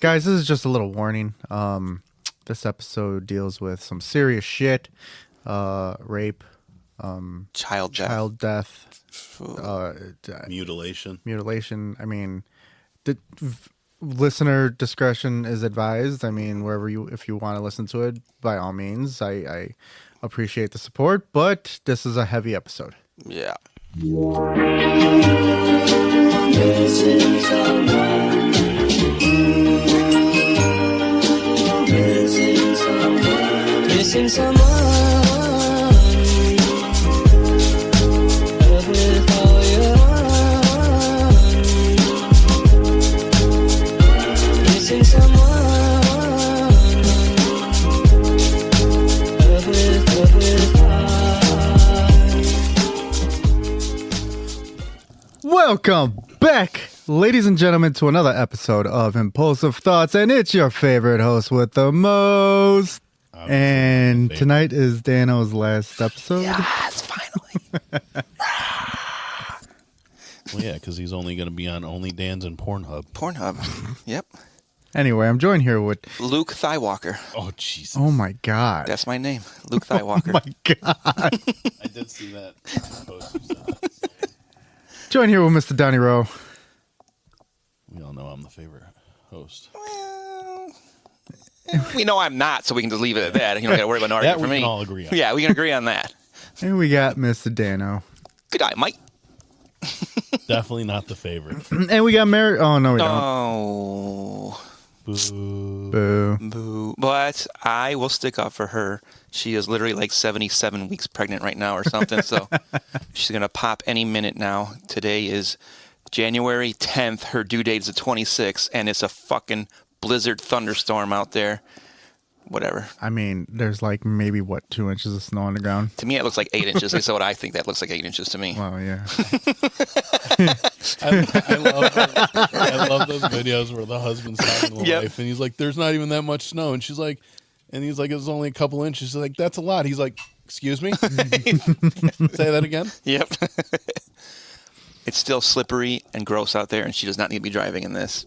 Guys, this is just a little warning. This episode deals with some serious shit. Rape, child death, mutilation. I mean, listener discretion is advised. I mean, if you want to listen to it, by all means, I appreciate the support, but this is a heavy episode. Yeah. Missing someone with all your heart. Missing someone with heart. Welcome back, ladies and gentlemen, to another episode of Impulsive Thoughts, and it's your favorite host with the most. And tonight is Dano's last episode. Yes, finally. Well, yeah, because he's only going to be on OnlyDans and Pornhub. Yep. Anyway, I'm joined here with Luke Thighwalker. Oh, Jesus. Oh my God. That's my name, Luke Thighwalker. Oh my God. I did see that post you sent. Joined here with Mr. Donnie Rowe. We all know I'm the favorite host. Well, we know I'm not, so we can just leave it at that. You don't got to worry about an That argument for we me. can all agree on. Yeah, we can agree on that. And we got Mr. Dano. Good night, Mike. Definitely not the favorite. And we got Mary. Oh, no, we don't. Oh, Boo. Boo. boo. But I will stick up for her. She is literally like 77 weeks pregnant right now or something, so she's going to pop any minute now. Today is January 10th. Her due date is the 26th, and it's a fucking blizzard thunderstorm out there. Whatever. I mean, there's like maybe, 2 inches of snow on the ground? To me, it looks like 8 inches. That's what I think. That looks like 8 inches to me. Well, yeah. I love those videos where the husband's talking to the Yep. wife, and he's like, "There's not even that much snow," and she's like, "It's only a couple inches." She's like, "That's a lot." He's like, "Excuse me." Say that again. Yep. It's still slippery and gross out there, and she does not need to be driving in this.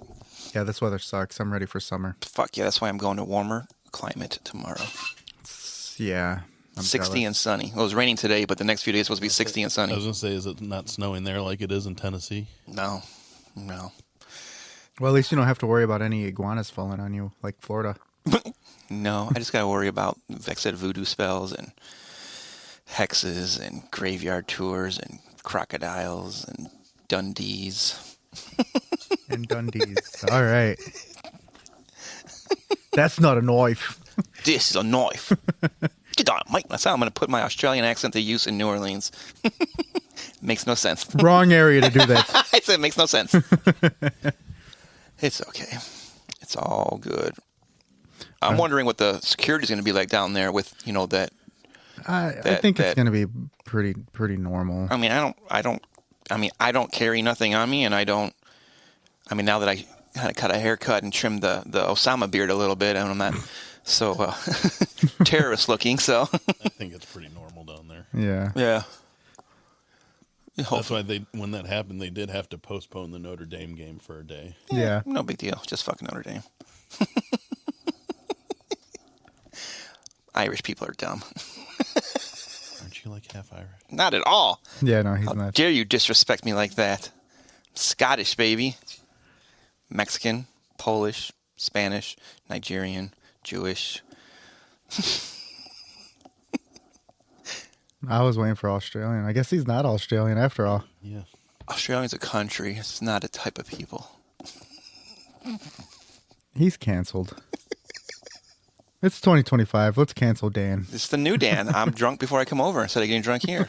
Yeah, this weather sucks. I'm ready for summer. Fuck yeah, that's why I'm going to warmer climate tomorrow. Yeah. I'm 60 jealous. and sunny. Well, it was raining today, but the next few days are supposed to be 60 and I sunny. was gonna say, is it not snowing there like it is in Tennessee? No. Well, at least you don't have to worry about any iguanas falling on you like Florida. No, I just got to worry about, like I said, voodoo spells and hexes and graveyard tours and crocodiles and Dundees. And Dundee's. All right. That's not a knife. This is a knife. Get on, Mike. That's how I'm going to put my Australian accent to use in New Orleans. Makes no sense. Wrong area to do that. I said it makes no sense. It's okay. It's all good. I'm wondering what the security is going to be like down there with, that. I think it's going to be pretty normal. I mean, I don't carry nothing on me, and now that I kind of cut a haircut and trimmed the Osama beard a little bit, and I'm not so terrorist looking, so. I think it's pretty normal down there. Yeah. Yeah. That's why when that happened, they did have to postpone the Notre Dame game for a day. Yeah. No big deal. Just fucking Notre Dame. Irish people are dumb. Aren't you like half Irish? Not at all. Yeah, no, he's How not. dare you disrespect me like that? Scottish, baby. Mexican, Polish, Spanish, Nigerian, Jewish. I was waiting for Australian. I guess he's not Australian after all. Yeah. Australia's a country. It's not a type of people. He's canceled. It's 2025. Let's cancel Dan. It's the new Dan. I'm drunk before I come over instead of getting drunk here.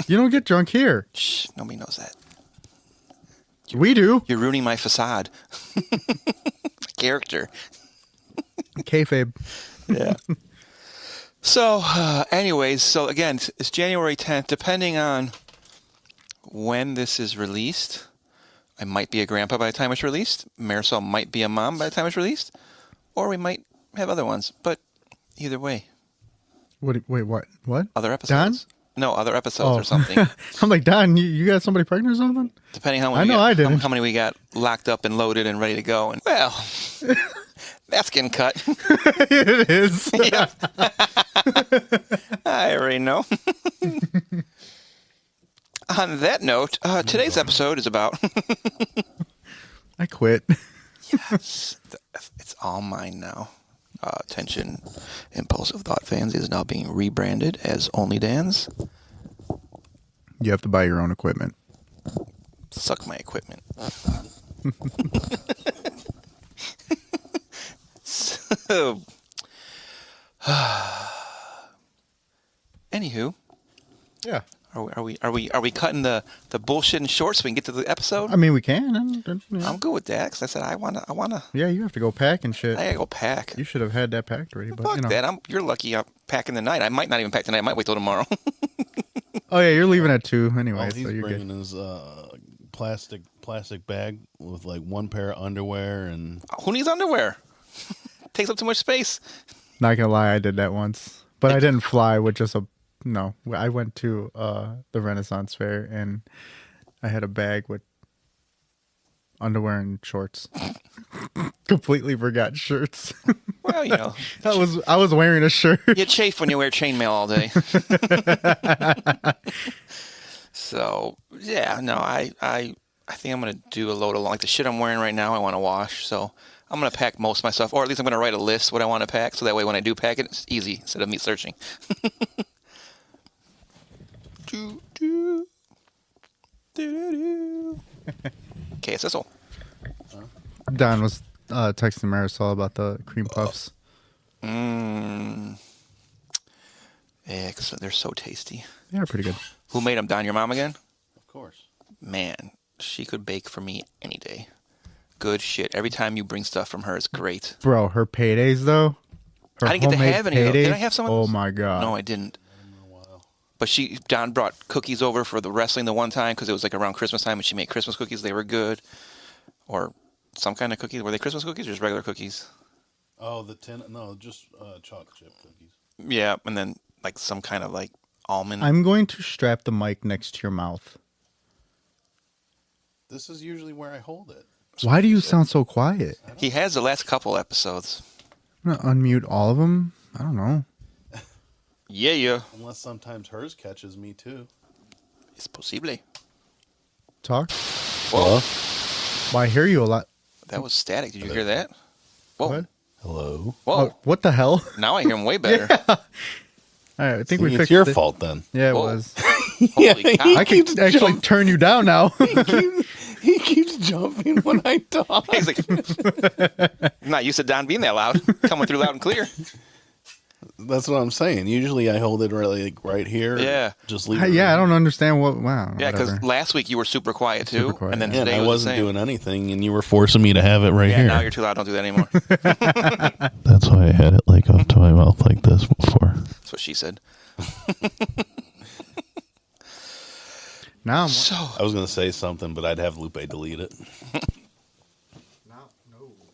You don't get drunk here. Shh, nobody knows that. We do. You're ruining my facade. Character. Kayfabe. Yeah. So, anyways, again, it's January 10th. Depending on when this is released, I might be a grandpa by the time it's released. Marisol might be a mom by the time it's released. Or we might have other ones. But either way. Wait, what? What? Other episodes. No, other episodes or something. I'm like, Don, you got somebody pregnant or something? Depending how I know I didn't. how many we got locked up and loaded and ready to go. And well, that's getting cut. It is. Yeah. I already know. On that note, today's episode is about... I quit. Yes, it's all mine now. Attention, Impulsive Thought fans is now being rebranded as Only Dan's. You have to buy your own equipment. Suck my equipment. So, anywho, Yeah. are we cutting the bullshit in short so we can get to the episode? I mean, we can. I'm good with that because I said I wanna. Yeah, you have to go pack and shit. I gotta go pack. You should have had that packed already. But Fuck you know. that. You're lucky I'm packing the night. I might not even pack tonight. I might wait till tomorrow. Oh yeah, you're leaving at 2 anyway, All so he's you're bringing good. his plastic bag with like one pair of underwear and Who needs underwear? Takes up too much space. Not gonna lie, I did that once, but I didn't fly with just a. No, I went to the Renaissance Fair and I had a bag with underwear and shorts. Completely forgot shirts. Well, you know, I was wearing a shirt. you chafe when you wear chainmail all day. So yeah, no, I think I'm gonna do a load of like the shit I'm wearing right now. I want to wash, so I'm gonna pack most of my stuff, or at least I'm gonna write a list what I want to pack, so that way when I do pack it, it's easy instead of me searching. Okay, so Don was texting Marisol about the cream puffs. yeah, because they're so tasty. Yeah, pretty good. Who made them? Don, your mom again? of course. Man, she could bake for me any day. Good shit. Every time you bring stuff from her, it's great. Bro, her paydays though. Her I didn't get to homemade have any of those. Did I paydays? have some of Oh those? my god. No, I didn't. But Don brought cookies over for the wrestling the one time because it was like around Christmas time, and she made Christmas cookies. They were good, or some kind of cookies. Were they Christmas cookies or just regular cookies? Oh, just chocolate chip cookies. Yeah, and then like some kind of like almond. I'm going to strap the mic next to your mouth. This is usually where I hold it. Why do you sound so quiet? He has the last couple episodes. I'm gonna unmute all of them. I don't know. Yeah. Unless sometimes hers catches me too. It's possible. Talk. Whoa, Well, I hear you a lot. that was static. Did you hear that? Whoa. What? Hello. Whoa. Oh, what the hell? Now I hear him way better. All right, I think we it's fixed your it. fault then. Yeah, it Whoa. was. Holy cow. I can actually turn you down now. He keeps jumping when I talk. He's like, I'm not used to Don being that loud. Coming through loud and clear. That's what I'm saying. Usually I hold it really like right here. Yeah. Just leave it. Yeah, I don't understand what. Wow. Yeah, because whatever. last week you were super quiet too. Super quiet, And then Yeah, and today I was wasn't the same. doing anything, and you were forcing me to have it right Yeah, here. now you're too loud. Don't do that anymore. That's why I had it like up to my mouth like this before. That's what she said. Now, So, I was going to say something, but I'd have Lupe delete it.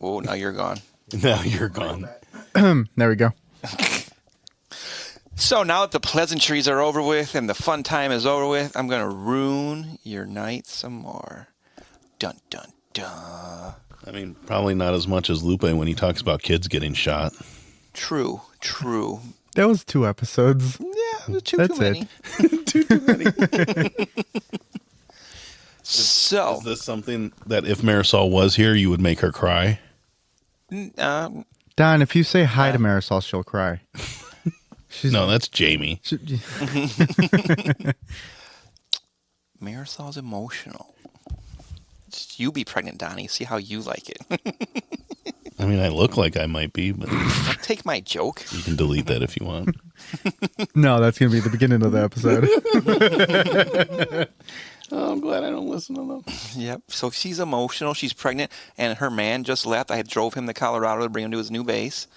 oh, now you're gone. Now you're gone. there we go. So now that the pleasantries are over with and the fun time is over with, I'm going to ruin your night some more. Dun, dun, dun. I mean, probably not as much as Lupe when he talks about kids getting shot. True. That was 2 episodes. Yeah, too That's many. Too many. So, Is this something that if Marisol was here, you would make her cry? Don, if you say hi to Marisol, she'll cry. She's No, that's Jamie. Marisol's emotional. Just you be pregnant, Donnie. See how you like it. I mean, I look like I might be, but Don't take my joke. you can delete that if you want. No, that's gonna be the beginning of the episode. Oh, I'm glad I don't listen to them. Yep. So she's emotional. She's pregnant, and her man just left. I drove him to Colorado to bring him to his new base.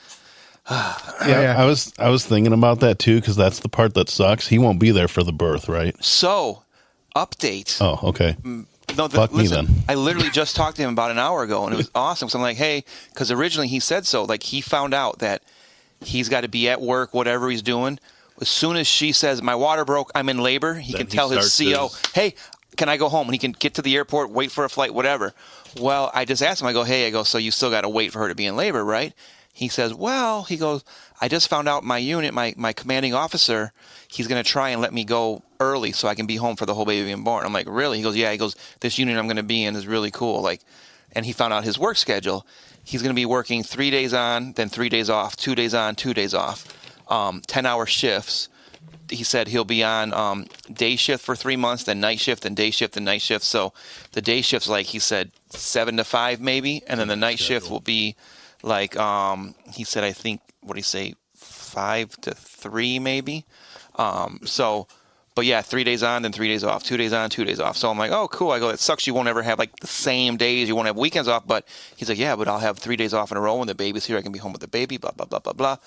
Yeah. I was thinking about that too, because that's the part that sucks. He won't be there for the birth, right? So, update. Oh, okay. No, Fuck me listen, then. I literally just talked to him about an hour ago, and it was awesome. So I'm like, hey, because originally he said so. Like, he found out that he's got to be at work, whatever he's doing, As soon as she says, my water broke, I'm in labor, he Then can he tell his CO, starts hey, can I go home? And he can get to the airport, wait for a flight, whatever. Well, I just asked him, I go, so you still got to wait for her to be in labor, right? He says, he goes, I just found out my unit, my commanding officer, he's going to try and let me go early so I can be home for the whole baby being born. I'm like, really? He goes, yeah. He goes, this unit I'm going to be in is really cool. Like, and he found out his work schedule. He's going to be working 3 days on, then 3 days off, 2 days on, 2 days off, 10-hour shifts. He said he'll be on day shift for 3 months, then night shift, then day shift, then night shift. So the day shift's like, he said 7 to 5 maybe, and then the night shift will be like, he said, I think, what did he say, 5 to 3 maybe. But yeah, 3 days on, then 3 days off, 2 days on, 2 days off. So I'm like, oh, cool. I go, it sucks. You won't ever have like the same days. You won't have weekends off. But he's like, yeah, but I'll have 3 days off in a row when the baby's here. I can be home with the baby, blah, blah, blah, blah, blah.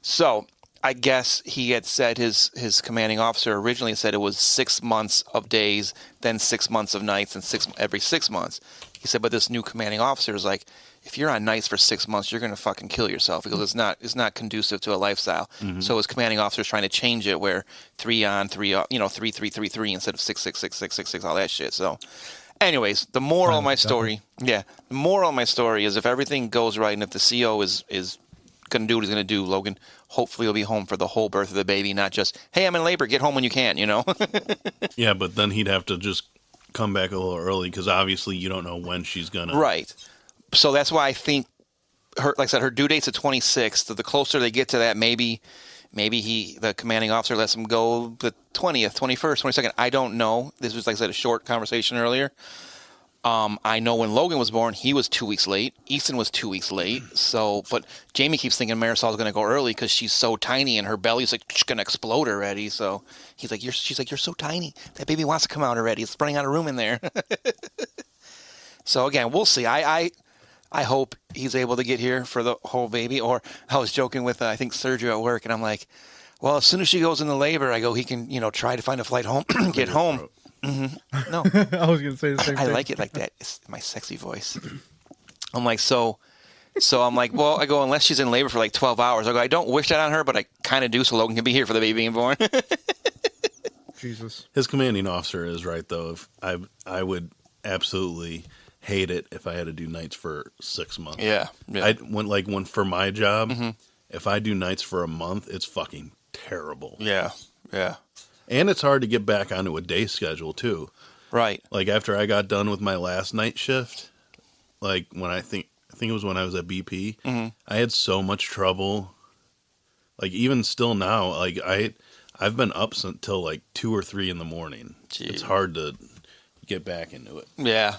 So I guess he had said his commanding officer originally said it was 6 months of days, then 6 months of nights, and every 6 months. He said, but this new commanding officer is like, if you're on nights for 6 months, you're going to fucking kill yourself because it's not conducive to a lifestyle. Mm-hmm. So his commanding officer is trying to change it where 3 on, 3 off, 3, 3, 3, 3 instead of 6, 6, 6, 6, 6, 6, all that shit. So anyways, the moral of my story, the moral of my story is if everything goes right and if the CO is going to do what he's going to do, Logan, hopefully he'll be home for the whole birth of the baby, not just, hey, I'm in labor, get home when you can, Yeah, but then he'd have to just come back a little early because obviously you don't know when she's going to. Right. So that's why I think like I said, her due date's the 26th. The closer they get to that, maybe the commanding officer lets him go the 20th, 21st, 22nd. I don't know. This was, like I said, a short conversation earlier. I know when Logan was born, he was 2 weeks late. Easton was 2 weeks late. So, but Jamie keeps thinking Marisol's going to go early because she's so tiny and her belly's like going to explode already. So she's like, you're so tiny. That baby wants to come out already. It's running out of room in there. So again, we'll see. I hope he's able to get here for the whole baby. Or I was joking with, I think, Sergio at work, and I'm like, well, as soon as she goes into labor, I go, he can, try to find a flight home, get home. Mm-hmm. No. I was going to say the same thing. I like it like that. It's my sexy voice. I'm like, so I'm like, well, I go, unless she's in labor for like 12 hours. I go, I don't wish that on her, but I kind of do so Logan can be here for the baby being born. Jesus. His commanding officer is right, though. If I would absolutely hate it if I had to do nights for 6 months. Yeah. When for my job, mm-hmm. if I do nights for a month, it's fucking terrible. Yeah. And it's hard to get back onto a day schedule too. Right. Like after I got done with my last night shift, like when I think it was when I was at BP, mm-hmm. I had so much trouble. Like even still now, like I've been up until like 2 or 3 in the morning. Gee. It's hard to get back into it. Yeah.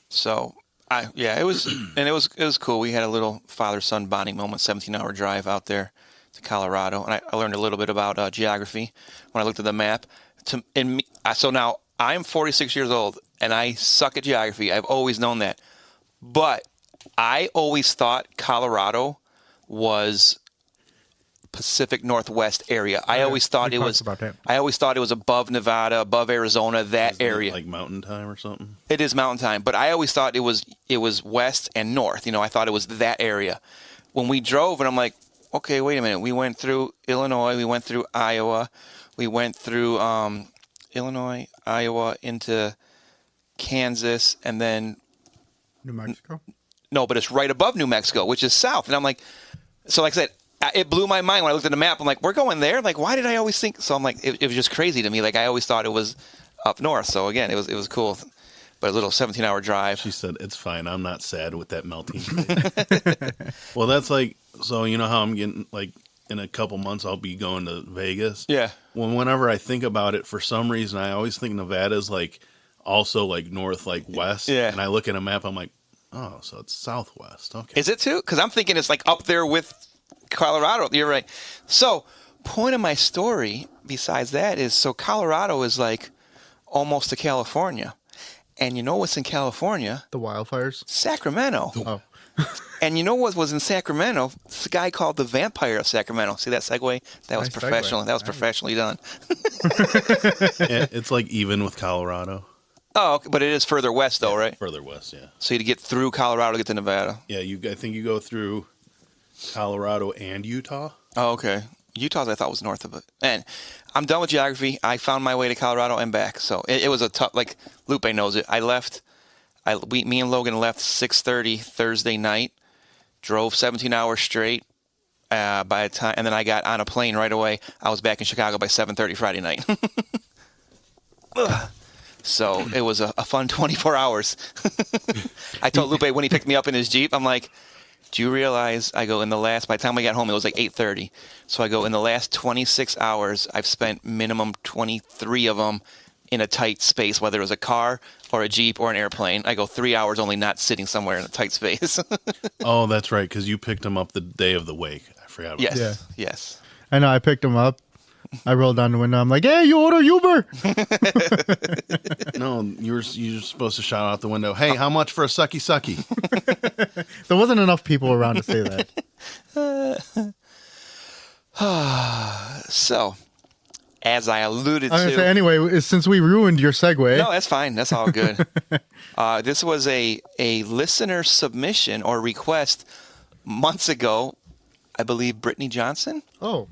So it was cool. We had a little father-son bonding moment, 17-hour drive out there to Colorado, and I learned a little bit about geography when I looked at the map. So now I'm 46 years old, and I suck at geography. I've always known that, but I always thought Colorado was Pacific Northwest area. I always thought it was. I always thought it was above Nevada, above Arizona, that area. Like Mountain Time or something. It is Mountain Time, but I always thought it was west and north. I thought it was that area. When we drove, and I'm like, okay, wait a minute. We went through Illinois, we went through Iowa, we went through Illinois, Iowa into Kansas, and then New Mexico. No, but it's right above New Mexico, which is south. And I'm like, so like I said, it blew my mind when I looked at the map. I'm like, we're going there? Like, why did I always think? So I'm like, it was just crazy to me. Like, I always thought it was up north. So again, it was cool. But a little 17-hour drive. She said, it's fine. I'm not sad with that melting. Well, that's like, so you know how I'm getting, like, in a couple months, I'll be going to Vegas. Yeah. Whenever I think about it, for some reason, I always think Nevada's like also like north, like west. Yeah. And I look at a map, I'm like, oh, so it's southwest. Okay. Is it too? Because I'm thinking it's like up there with Colorado. You're right. So, point of my story, besides that, is so Colorado is like almost to California. And you know what's in California? The wildfires? Sacramento. Oh. And you know what was in Sacramento? It's a guy called the Vampire of Sacramento. See that segue? That was Nice professional. segue. That was Nice. professionally done. It's like even with Colorado. Oh, okay, but it is further west, though, right? Further west, yeah. So you had to get through Colorado to get to Nevada. Yeah, I think you go through Colorado and Utah. Oh, okay. Utah's I thought was north of it. And I'm done with geography. I found my way to Colorado and back. So it was a tough, like Lupe knows it. I left, me and Logan left 6:30 Thursday night, drove 17 hours straight by the time, and then I got on a plane right away. I was back in Chicago by 7:30 Friday night. So it was a fun 24 hours. I told Lupe when he picked me up in his Jeep, I'm like, do you realize, I go, by the time we got home, it was like 8:30. So I go, in the last 26 hours, I've spent minimum 23 of them in a tight space, whether it was a car or a Jeep or an airplane. I go 3 hours only not sitting somewhere in a tight space. Oh, that's right, because you picked him up the day of the wake. I forgot about Yes, that. yes. I know. I picked him up. I rolled down the window. I'm like, hey, you order Uber? No, you're supposed to shout out the window, hey, how much for a sucky sucky? There wasn't enough people around to say that. So, as I alluded I was to... gonna say, anyway, since we ruined your segue. No, that's fine. That's all good. This was a listener submission or request months ago. I believe Brittany Johnson. Oh.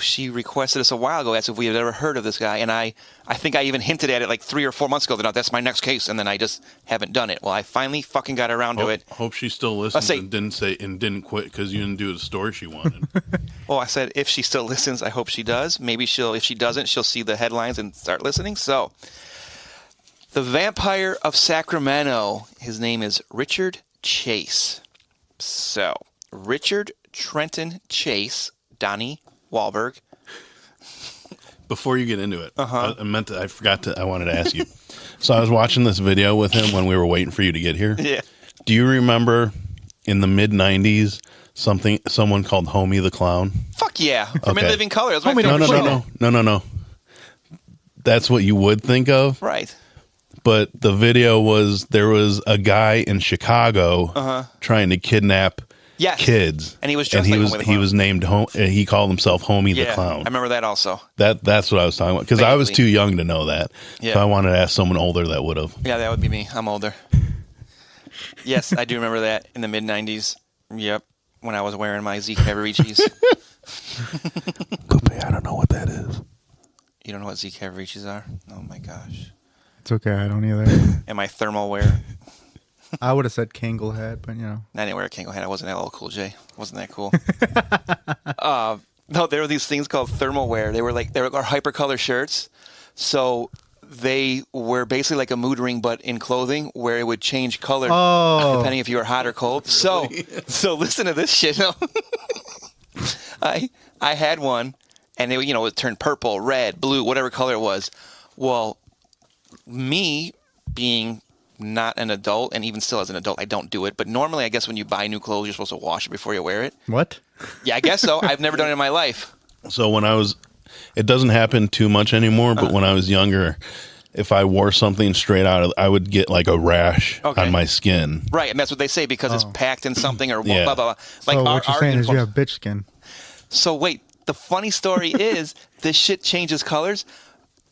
She requested us a while ago, asked if we had ever heard of this guy, and I think I even hinted at it like 3 or 4 months ago that that's my next case, and then I just haven't done it. Well, I finally fucking got around to it. Hope she still listens and didn't quit because you didn't do the story she wanted. Well, I said if she still listens, I hope she does. Maybe if she doesn't, she'll see the headlines and start listening. So, the Vampire of Sacramento. His name is Richard Chase. So, Richard Trenton Chase, Donnie Wahlberg. Before you get into it, I wanted to ask you. So I was watching this video with him when we were waiting for you to get here. Yeah. Do you remember in the mid-90s someone called Homie the Clown? Fuck yeah. From Okay. In Living Color. That's my Homie, favorite show. No. That's what you would think of. Right. But the video was, there was a guy in Chicago trying to kidnap Yes. kids, And he was dressed like Homie the he Clown. was named he called himself Homie the Clown. I remember that also. That's what I was talking about, because I was Vaguely. too young to know that. Yeah. So I wanted to ask someone older that would have. Yeah, that would be me. I'm older. Yes, I do remember that in the mid-90s. Yep, when I was wearing my Zeke Cavariccis. Lupe, I don't know what that is. You don't know what Zeke Cavariccis are? Oh my gosh. It's okay. I don't either. And my thermal wear. I would have said Kangol hat, but you know. I didn't wear a Kangol hat. I wasn't LL Cool J. Wasn't that cool? No, there were these things called thermal wear. They were hypercolor shirts. So they were basically like a mood ring, but in clothing, where it would change color depending if you were hot or cold. So listen to this shit. I had one, and it would turn purple, red, blue, whatever color it was. Well, me being not an adult, and even still as an adult, I don't do it. But normally, I guess when you buy new clothes, you're supposed to wash it before you wear it. What? Yeah, I guess so. I've never done it in my life. So it doesn't happen too much anymore, but when I was younger, if I wore something straight out, I would get like a rash on my skin. Right, and that's what they say because it's packed in something or Yeah. blah, blah, blah. Like So what you're saying is you have bitch skin. So wait, the funny story is this shit changes colors.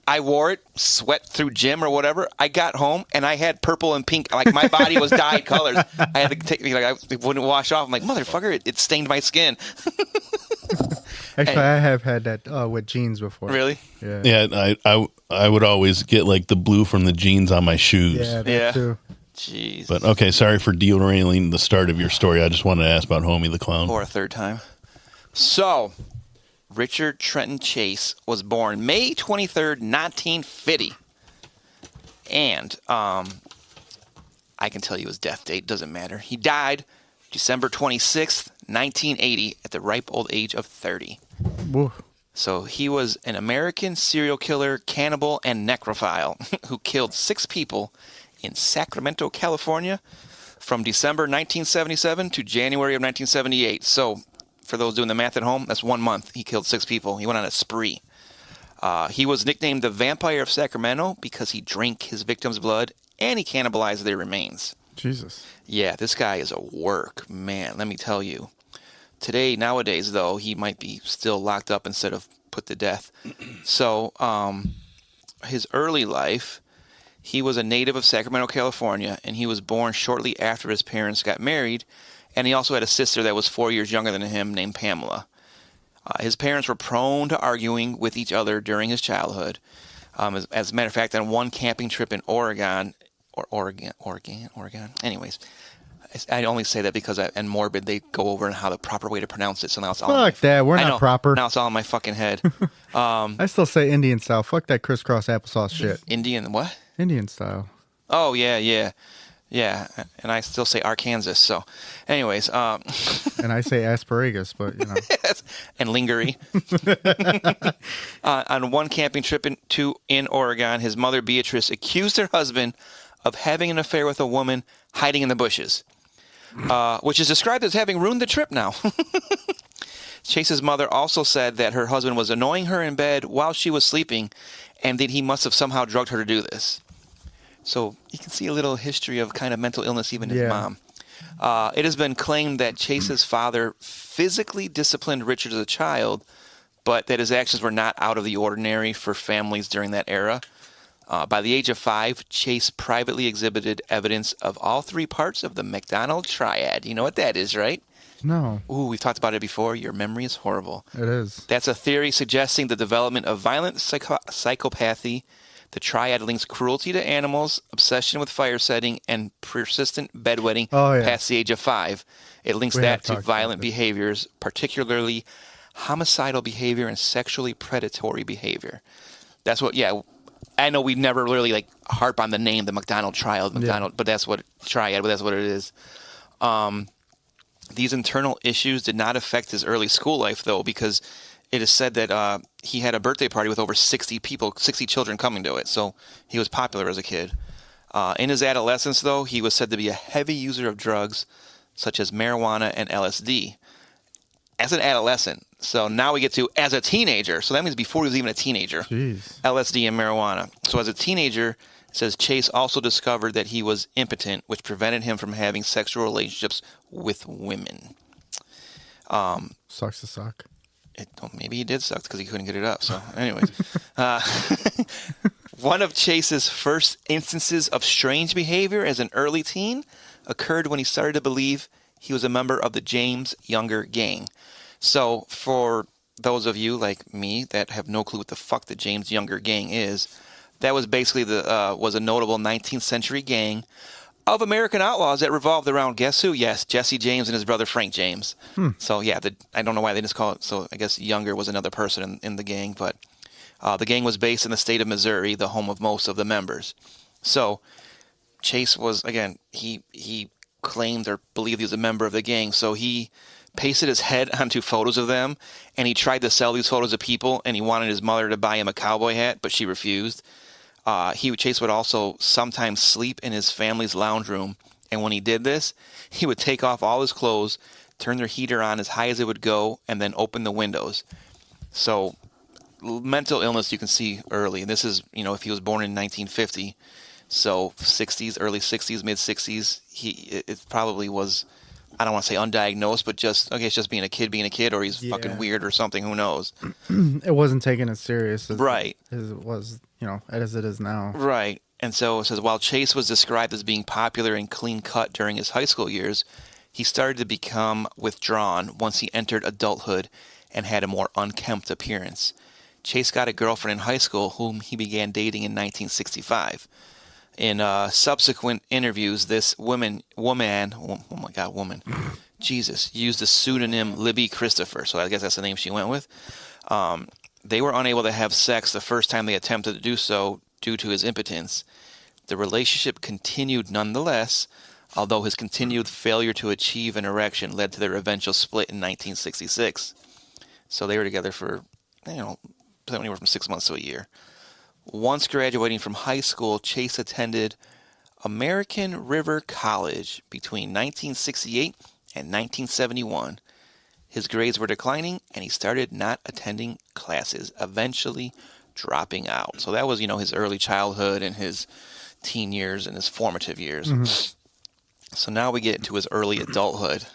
I wore it, sweat through gym or whatever. I got home and I had purple and pink. Like my body was dyed colors. I had to take, it wouldn't wash off. I'm like, motherfucker, it stained my skin. Actually, I have had that with jeans before. Really? Yeah. Yeah, I would always get like the blue from the jeans on my shoes. Yeah, that Yeah. too. Jeez. But okay, sorry for derailing the start of your story. I just wanted to ask about Homie the Clown. For a third time. So, Richard Trenton Chase was born May 23rd, 1950. And I can tell you his death date. Doesn't matter. He died December 26th, 1980 at the ripe old age of 30. Woo. So he was an American serial killer, cannibal, and necrophile who killed 6 people in Sacramento, California from December 1977 to January of 1978. So for those doing the math at home, that's 1 month. He killed 6 people. He went on a spree. He was nicknamed the Vampire of Sacramento because he drank his victims' blood and he cannibalized their remains. Jesus. Yeah, this guy is a work, man, let me tell you. Nowadays, though, he might be still locked up instead of put to death. So, his early life, he was a native of Sacramento, California, and he was born shortly after his parents got married, and he also had a sister that was 4 years younger than him named Pamela. His parents were prone to arguing with each other during his childhood. As a matter of fact, on one camping trip in Oregon. Anyways, I only say that because in Morbid they go over and how the proper way to pronounce it. So now it's all Fuck that. We're not proper. Now it's all in my fucking head. I still say Indian style. Fuck that crisscross applesauce shit. Indian what? Indian style. Oh yeah. And I still say Arkansas. So, anyways, and I say asparagus, but you know. And lingerie. On one camping trip in Oregon, his mother Beatrice accused her husband of having an affair with a woman hiding in the bushes, which is described as having ruined the trip now. Chase's mother also said that her husband was annoying her in bed while she was sleeping and that he must have somehow drugged her to do this. So you can see a little history of kind of mental illness even in his mom. It has been claimed that Chase's father physically disciplined Richard as a child, but that his actions were not out of the ordinary for families during that era. By the age of 5, Chase privately exhibited evidence of all 3 parts of the McDonald triad. You know what that is, right? No. Ooh, we've talked about it before. Your memory is horrible. It is. That's a theory suggesting the development of violent psychopathy. The triad links cruelty to animals, obsession with fire setting, and persistent bedwetting past the age of 5. It links that to violent behaviors, particularly homicidal behavior and sexually predatory behavior. That's what, I know we never really harp on the name, the McDonald triad, but that's what triad, but that's what it is. These internal issues did not affect his early school life, though, because it is said that he had a birthday party with over 60 children coming to it. So he was popular as a kid. In his adolescence, though, he was said to be a heavy user of drugs such as marijuana and LSD. As an adolescent. So now we get to as a teenager. So that means before he was even a teenager. Jeez. LSD and marijuana. So as a teenager, it says Chase also discovered that he was impotent, which prevented him from having sexual relationships with women. Sucks to suck. Maybe he did suck because he couldn't get it up. So anyways. One of Chase's first instances of strange behavior as an early teen occurred when he started to believe he was a member of the James Younger gang. So for those of you like me that have no clue what the fuck the James Younger gang is, that was basically was a notable 19th century gang of American outlaws that revolved around, guess who? Yes, Jesse James and his brother Frank James. So yeah, I don't know why they just call it. So I guess Younger was another person in the gang, but the gang was based in the state of Missouri, the home of most of the members. So Chase was, again, he claimed or believed he was a member of the gang, so he pasted his head onto photos of them, and he tried to sell these photos to people, and he wanted his mother to buy him a cowboy hat, but she refused. Chase would also sometimes sleep in his family's lounge room, and when he did this, he would take off all his clothes, turn their heater on as high as it would go, and then open the windows. So mental illness you can see early. This is, if he was born in 1950, so 60s, early 60s, mid 60s, it probably was, I don't want to say undiagnosed, but it's just being a kid, or he's fucking weird or something, who knows. It wasn't taken as serious as right. as it was, as it is now. Right. And so it says, while Chase was described as being popular and clean-cut during his high school years, he started to become withdrawn once he entered adulthood and had a more unkempt appearance. Chase got a girlfriend in high school whom he began dating in 1965. In subsequent interviews, this woman, Jesus, used the pseudonym Libby Christopher, so I guess that's the name she went with. They were unable to have sex the first time they attempted to do so due to his impotence. The relationship continued nonetheless, although his continued failure to achieve an erection led to their eventual split in 1966. So they were together for, anywhere from 6 months to a year. Once graduating from high school, Chase attended American River College between 1968 and 1971. His grades were declining, and he started not attending classes, eventually dropping out. So that was, his early childhood and his teen years and his formative years. Mm-hmm. So now we get into his early adulthood.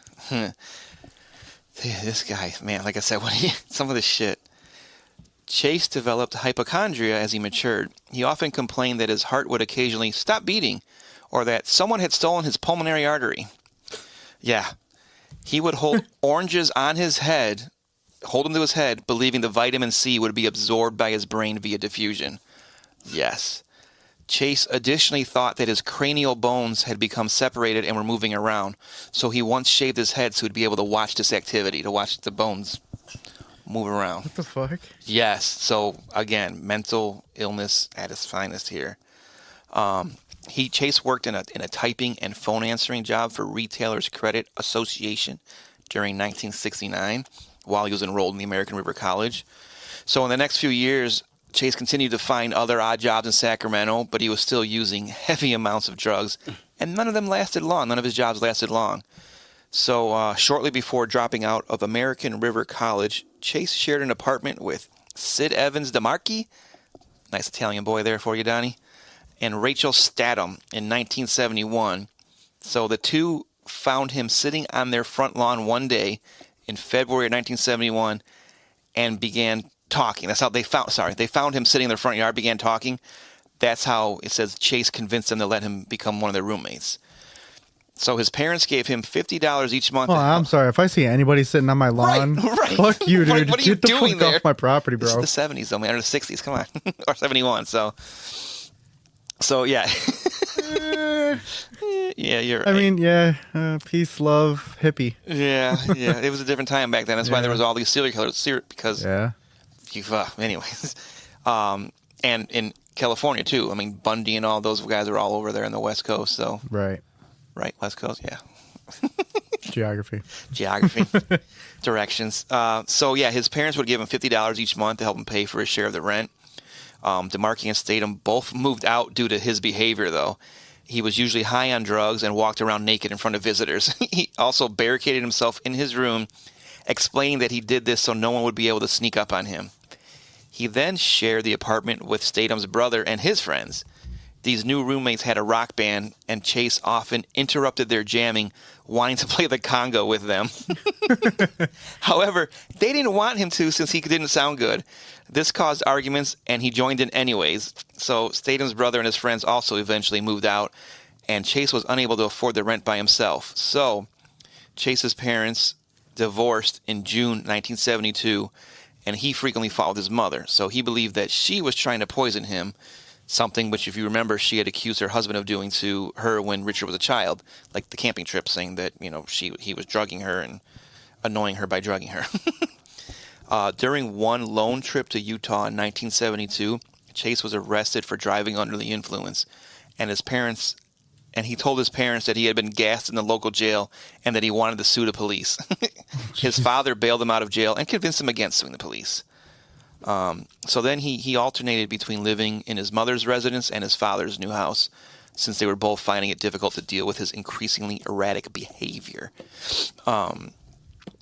This guy, man, like I said, some of this shit. Chase developed hypochondria as he matured. He often complained that his heart would occasionally stop beating or that someone had stolen his pulmonary artery. Yeah. He would hold oranges on his head hold them to his head, believing the vitamin C would be absorbed by his brain via diffusion. Yes. Chase additionally thought that his cranial bones had become separated and were moving around, so he once shaved his head so he'd be able to watch this activity, to watch the bones move around. What the fuck? Yes. So, again, mental illness at its finest here. Chase worked in a typing and phone answering job for Retailers Credit Association during 1969 while he was enrolled in the American River College. So in the next few years, Chase continued to find other odd jobs in Sacramento, but he was still using heavy amounts of drugs, and none of them lasted long. None of his jobs lasted long. So shortly before dropping out of American River College, Chase shared an apartment with Sid Evans DeMarchi, nice Italian boy there for you, Donnie, and Rachel Statham in 1971. So the two found him sitting on their front lawn one day in February of 1971 and began talking. That's how they found him sitting in their front yard, began talking. That's how it says Chase convinced them to let him become one of their roommates. So his parents gave him $50 each month. Oh, I'm sorry. If I see anybody sitting on my lawn, right. fuck you, dude. What are you Get the doing fuck there? off my property, bro. This is the 70s, though, man. Or the 60s, come on. Or 71, so yeah. Yeah, you're right. I mean, yeah, peace, love, hippie. Yeah. It was a different time back then. That's why there was all these serial killers, because... Yeah. Anyways. And in California, too. I mean, Bundy and all those guys are all over there on the West Coast, so... Right. Right, West Coast, yeah. Geography. Directions. So, yeah, his parents would give him $50 each month to help him pay for his share of the rent. DeMarchi and Statham both moved out due to his behavior, though. He was usually high on drugs and walked around naked in front of visitors. He also barricaded himself in his room, explaining that he did this so no one would be able to sneak up on him. He then shared the apartment with Statham's brother and his friends. These new roommates had a rock band, and Chase often interrupted their jamming, wanting to play the conga with them. However, they didn't want him to since he didn't sound good. This caused arguments, and he joined in anyways. So Statham's brother and his friends also eventually moved out, and Chase was unable to afford the rent by himself. So Chase's parents divorced in June 1972, and he frequently fought with his mother. So he believed that she was trying to poison him, something which, if you remember, she had accused her husband of doing to her when Richard was a child, like the camping trip, saying that, he was drugging her and annoying her by drugging her. During one lone trip to Utah in 1972, Chase was arrested for driving under the influence, and he told his parents that he had been gassed in the local jail and that he wanted to sue the police. His father bailed him out of jail and convinced him against suing the police. So then he alternated between living in his mother's residence and his father's new house, since they were both finding it difficult to deal with his increasingly erratic behavior.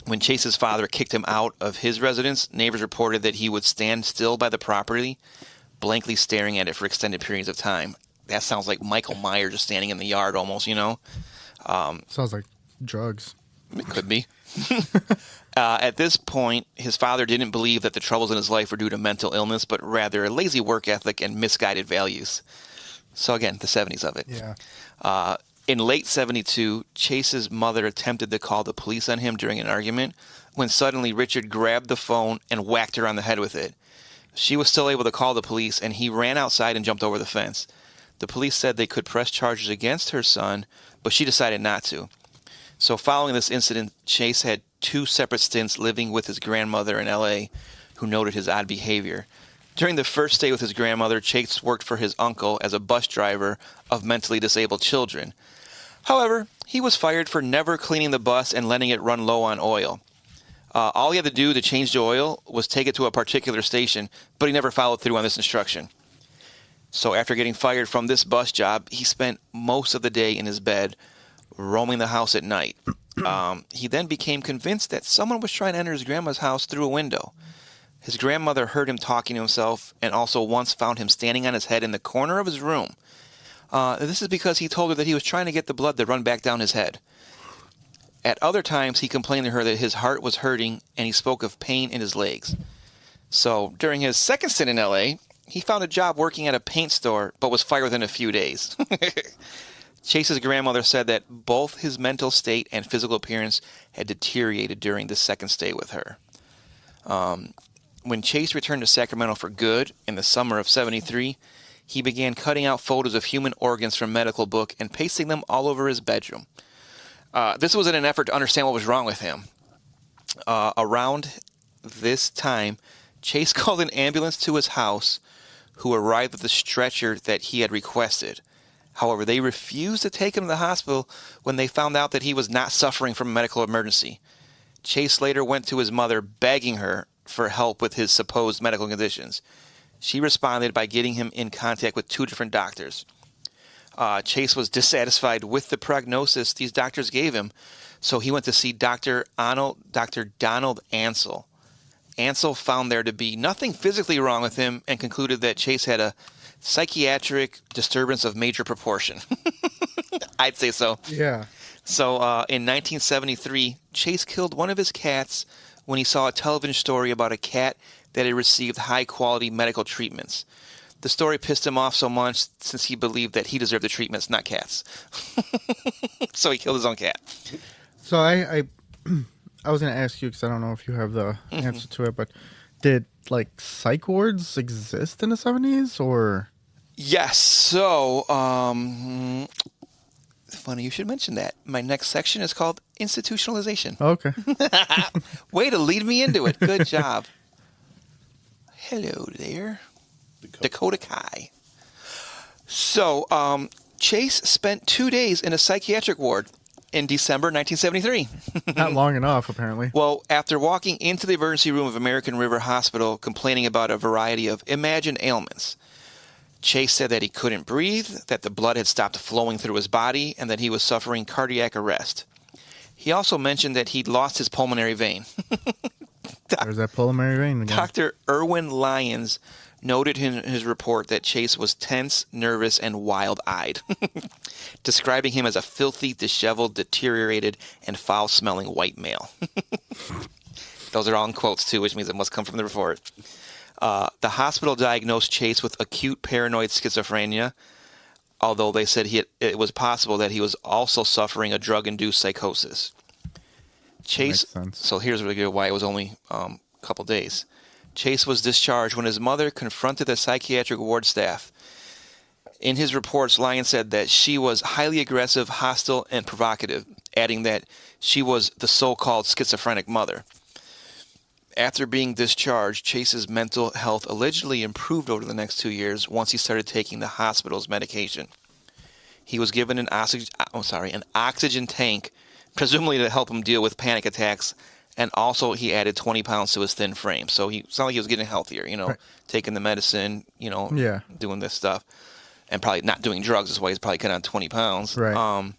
When Chase's father kicked him out of his residence, neighbors reported that he would stand still by the property, blankly staring at it for extended periods of time. That sounds like Michael Myers just standing in the yard almost, Sounds like drugs. It could be. At this point, his father didn't believe that the troubles in his life were due to mental illness, but rather a lazy work ethic and misguided values. So again, the 70s of it. Yeah. In late 72, Chase's mother attempted to call the police on him during an argument, when suddenly Richard grabbed the phone and whacked her on the head with it. She was still able to call the police, and he ran outside and jumped over the fence. The police said they could press charges against her son, but she decided not to. So following this incident, Chase had 2 separate stints living with his grandmother in L.A., who noted his odd behavior. During the first stay with his grandmother, Chase worked for his uncle as a bus driver of mentally disabled children. However, he was fired for never cleaning the bus and letting it run low on oil. All he had to do to change the oil was take it to a particular station, but he never followed through on this instruction. So after getting fired from this bus job, he spent most of the day in his bed, roaming the house at night. He then became convinced that someone was trying to enter his grandma's house through a window. His grandmother heard him talking to himself and also once found him standing on his head in the corner of his room. This is because he told her that he was trying to get the blood to run back down his head. At other times, he complained to her that his heart was hurting and he spoke of pain in his legs. So during his second stint in L.A., he found a job working at a paint store but was fired within a few days. Chase's grandmother said that both his mental state and physical appearance had deteriorated during the second stay with her. When Chase returned to Sacramento for good in the summer of 73, he began cutting out photos of human organs from medical book and pasting them all over his bedroom. This was in an effort to understand what was wrong with him. Around this time, Chase called an ambulance to his house, who arrived with the stretcher that he had requested. However, they refused to take him to the hospital when they found out that he was not suffering from a medical emergency. Chase later went to his mother, begging her for help with his supposed medical conditions. She responded by getting him in contact with 2 different doctors. Chase was dissatisfied with the prognosis these doctors gave him, so he went to see Dr. Donald Ansel. Ansel found there to be nothing physically wrong with him and concluded that Chase had a psychiatric disturbance of major proportion. I'd say so. Yeah. So in 1973, Chase killed one of his cats when he saw a television story about a cat that had received high-quality medical treatments. The story pissed him off so much since he believed that he deserved the treatments, not cats. So he killed his own cat. So I was going to ask you, because I don't know if you have the answer to it, but did, like, psych wards exist in the 70s, or? Yes. So, funny you should mention that. My next section is called institutionalization. Okay. Way to lead me into it. Good job. Hello there. Dakota Kai. So, Chase spent 2 days in a psychiatric ward in December 1973. Not long enough, apparently. Well, after walking into the emergency room of American River Hospital complaining about a variety of imagined ailments, Chase said that he couldn't breathe, that the blood had stopped flowing through his body, and that he was suffering cardiac arrest. He also mentioned that he'd lost his pulmonary vein. There's that pulmonary vein again. Dr. Irwin Lyons noted in his report that Chase was tense, nervous, and wild-eyed, describing him as a filthy, disheveled, deteriorated, and foul-smelling white male. Those are all in quotes, too, which means it must come from the report. The hospital diagnosed Chase with acute paranoid schizophrenia, although they said it was possible that he was also suffering a drug-induced psychosis. Chase. So here's why it was only a couple days. Chase was discharged when his mother confronted the psychiatric ward staff. In his reports, Lyon said that she was highly aggressive, hostile, and provocative, adding that she was the so-called schizophrenic mother. After being discharged, Chase's mental health allegedly improved over the next 2 years once he started taking the hospital's medication. He was given an oxygen tank, presumably to help him deal with panic attacks, and also he added 20 pounds to his thin frame. So it's not like he was getting healthier, right. Taking the medicine, doing this stuff, and probably not doing drugs. That's why he's probably cut on 20 pounds. Right.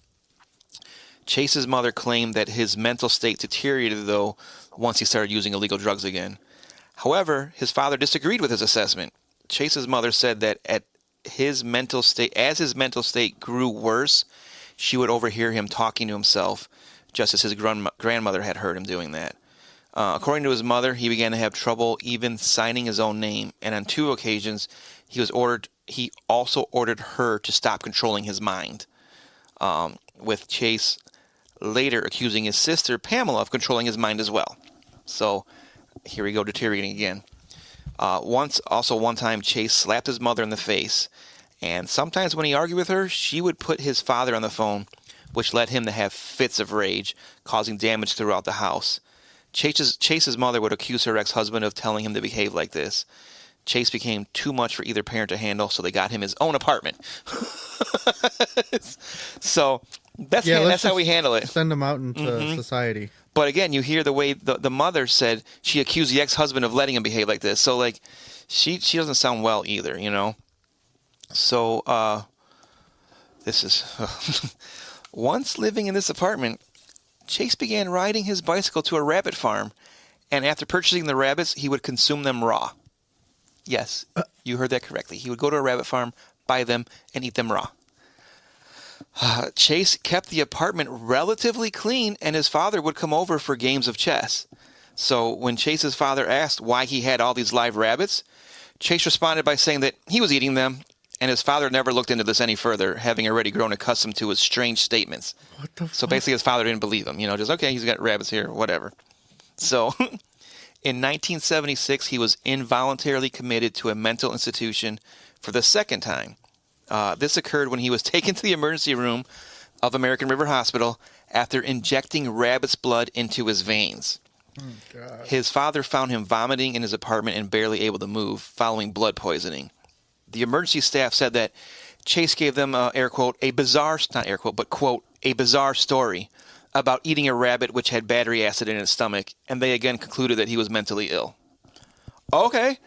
Chase's mother claimed that his mental state deteriorated, though, once he started using illegal drugs again. However, his father disagreed with his assessment. Chase's mother said that as his mental state grew worse, she would overhear him talking to himself, just as his grandmother had heard him doing that. According to his mother, he began to have trouble even signing his own name, and on 2 occasions, he also ordered her to stop controlling his mind, with Chase later accusing his sister, Pamela, of controlling his mind as well. So here we go, deteriorating again. One time, Chase slapped his mother in the face, and sometimes when he argued with her, she would put his father on the phone, which led him to have fits of rage, causing damage throughout the house. Chase's mother would accuse her ex-husband of telling him to behave like this. Chase became too much for either parent to handle, so they got him his own apartment. So that's how we handle it. Send him out into society. But again, you hear the way the mother said she accused the ex-husband of letting him behave like this. So she doesn't sound well either, So this is once living in this apartment, Chase began riding his bicycle to a rabbit farm, and after purchasing the rabbits, he would consume them raw. Yes, you heard that correctly. He would go to a rabbit farm, buy them, and eat them raw. Chase kept the apartment relatively clean, and his father would come over for games of chess. So when Chase's father asked why he had all these live rabbits, Chase responded by saying that he was eating them, and his father never looked into this any further, having already grown accustomed to his strange statements. What the fuck? So basically his father didn't believe him, just, okay, he's got rabbits here, whatever. So In 1976, he was involuntarily committed to a mental institution for the second time. This occurred when he was taken to the emergency room of American River Hospital after injecting rabbit's blood into his veins. God. His father found him vomiting in his apartment and barely able to move following blood poisoning. The emergency staff said that Chase gave them, air quote, a bizarre, not air quote, but quote, a bizarre story about eating a rabbit which had battery acid in its stomach, and they again concluded that he was mentally ill. Okay.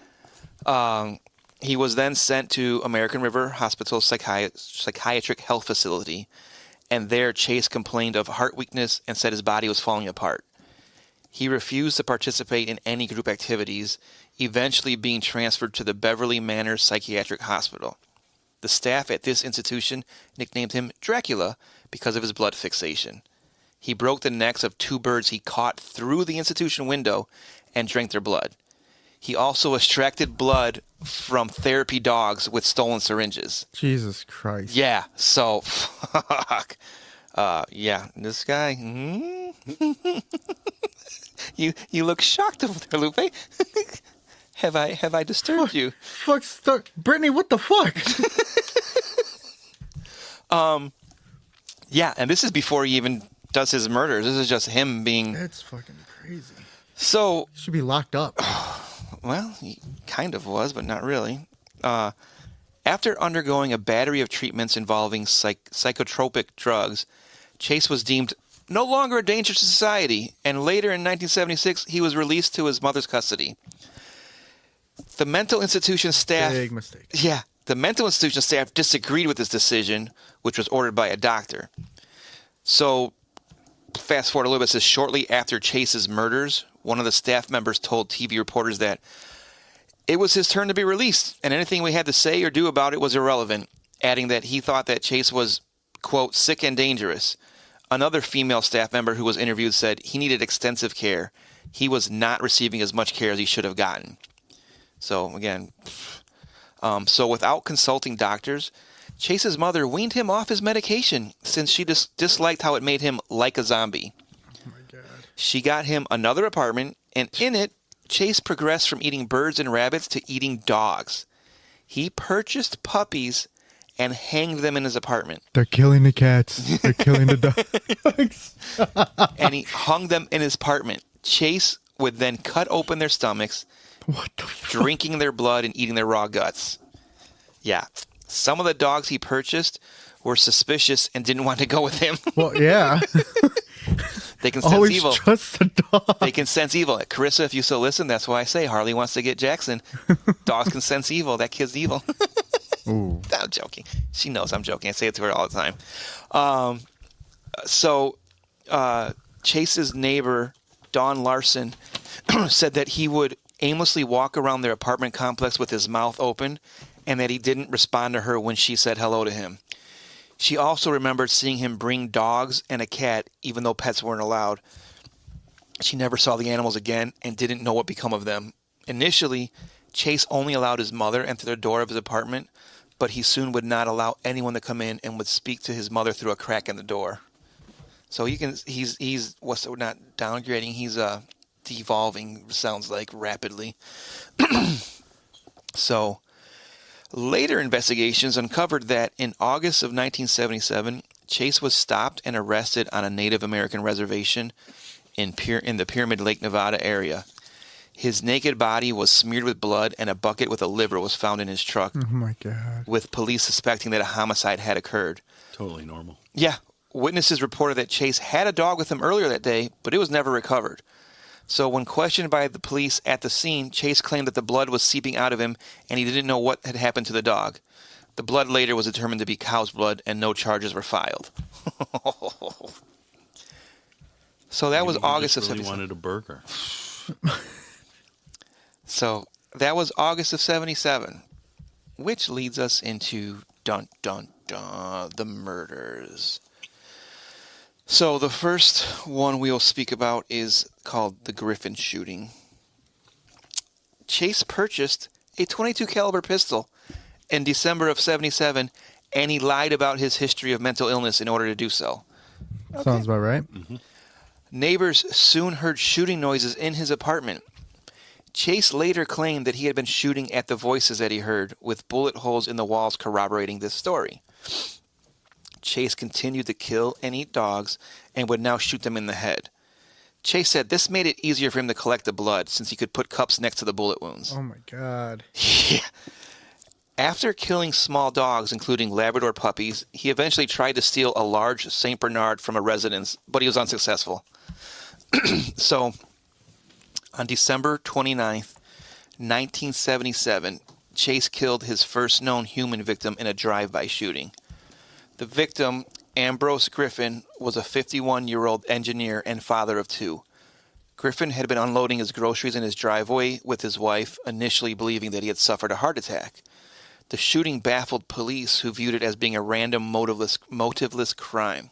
He was then sent to American River Hospital Psychiatric Health Facility, and there Chase complained of heart weakness and said his body was falling apart. He refused to participate in any group activities, eventually being transferred to the Beverly Manor Psychiatric Hospital. The staff at this institution nicknamed him Dracula because of his blood fixation. He broke the necks of 2 birds he caught through the institution window and drank their blood. He also extracted blood from therapy dogs with stolen syringes. Jesus Christ. Yeah, so, fuck. Yeah, this guy. You look shocked over there, Lupe. Have I disturbed you? Brittany, what the fuck? Yeah, and this is before he even does his murders. This is just him being. That's fucking crazy. So. Should be locked up. Well, he kind of was, but not really. After undergoing a battery of treatments involving psychotropic drugs, Chase was deemed no longer a danger to society, and later in 1976, he was released to his mother's custody. The mental institution staff... Big mistake. Yeah, the mental institution staff disagreed with this decision, which was ordered by a doctor. So, fast forward a little bit, it says shortly after Chase's murders, one of the staff members told TV reporters that it was his turn to be released, and anything we had to say or do about it was irrelevant, adding that he thought that Chase was, quote, sick and dangerous. Another female staff member who was interviewed said he needed extensive care. He was not receiving as much care as he should have gotten. So, again, so without consulting doctors, Chase's mother weaned him off his medication since she disliked how it made him like a zombie. Oh, my God. She got him another apartment, and in it, Chase progressed from eating birds and rabbits to eating dogs. He purchased puppies and hanged them in his apartment. They're killing the cats. They're killing the dogs. And he hung them in his apartment. Chase would then cut open their stomachs, What the fuck? drinking their blood and eating their raw guts. Yeah. Some of the dogs he purchased were suspicious and didn't want to go with him. Well, yeah. They can sense Always evil. trust the dog. They can sense evil. Carissa, if you still listen, that's why I say Harley wants to get Jackson. Dogs can sense evil. That kid's evil. Ooh. I'm joking. She knows I'm joking. I say it to her all the time. Chase's neighbor, Don Larson, said that he would aimlessly walk around their apartment complex with his mouth open and that he didn't respond to her when she said hello to him. She also remembered seeing him bring dogs and a cat, even though pets weren't allowed. She never saw the animals again and didn't know what become of them. Initially, Chase only allowed his mother enter the door of his apartment, but he soon would not allow anyone to come in and would speak to his mother through a crack in the door. So he's what's not downgrading, he's devolving, sounds like, rapidly. So later investigations uncovered that in August of 1977, Chase was stopped and arrested on a Native American reservation in the Pyramid Lake, Nevada area. His naked body was smeared with blood, and a bucket with a liver was found in his truck, Oh, my God. with police suspecting that a homicide had occurred. Totally normal. Yeah, witnesses reported that Chase had a dog with him earlier that day, but it was never recovered. So when questioned by the police at the scene, Chase claimed that the blood was seeping out of him, and he didn't know what had happened to the dog. The blood later was determined to be cow's blood, and no charges were filed. So that was Maybe he August just of really 77. wanted a burger. So that was August of 77, which leads us into the murders. So the first one we'll speak about is called the Griffin shooting. Chase purchased a .22 caliber pistol in December of 77, and he lied about his history of mental illness in order to do so. Sounds about right. Neighbors soon heard shooting noises in his apartment. Chase later claimed that he had been shooting at the voices that he heard, with bullet holes in the walls corroborating this story. Chase continued to kill and eat dogs and would now shoot them in the head. Chase said this made it easier for him to collect the blood since he could put cups next to the bullet wounds. Oh my God. Yeah. After killing small dogs, including Labrador puppies, he eventually tried to steal a large St. Bernard from a residence, but he was unsuccessful. So, on December 29th, 1977, Chase killed his first known human victim in a drive-by shooting. The victim, Ambrose Griffin, was a 51-year-old engineer and father of two. Griffin had been unloading his groceries in his driveway with his wife, initially believing that he had suffered a heart attack. The shooting baffled police, who viewed it as being a random, motiveless crime.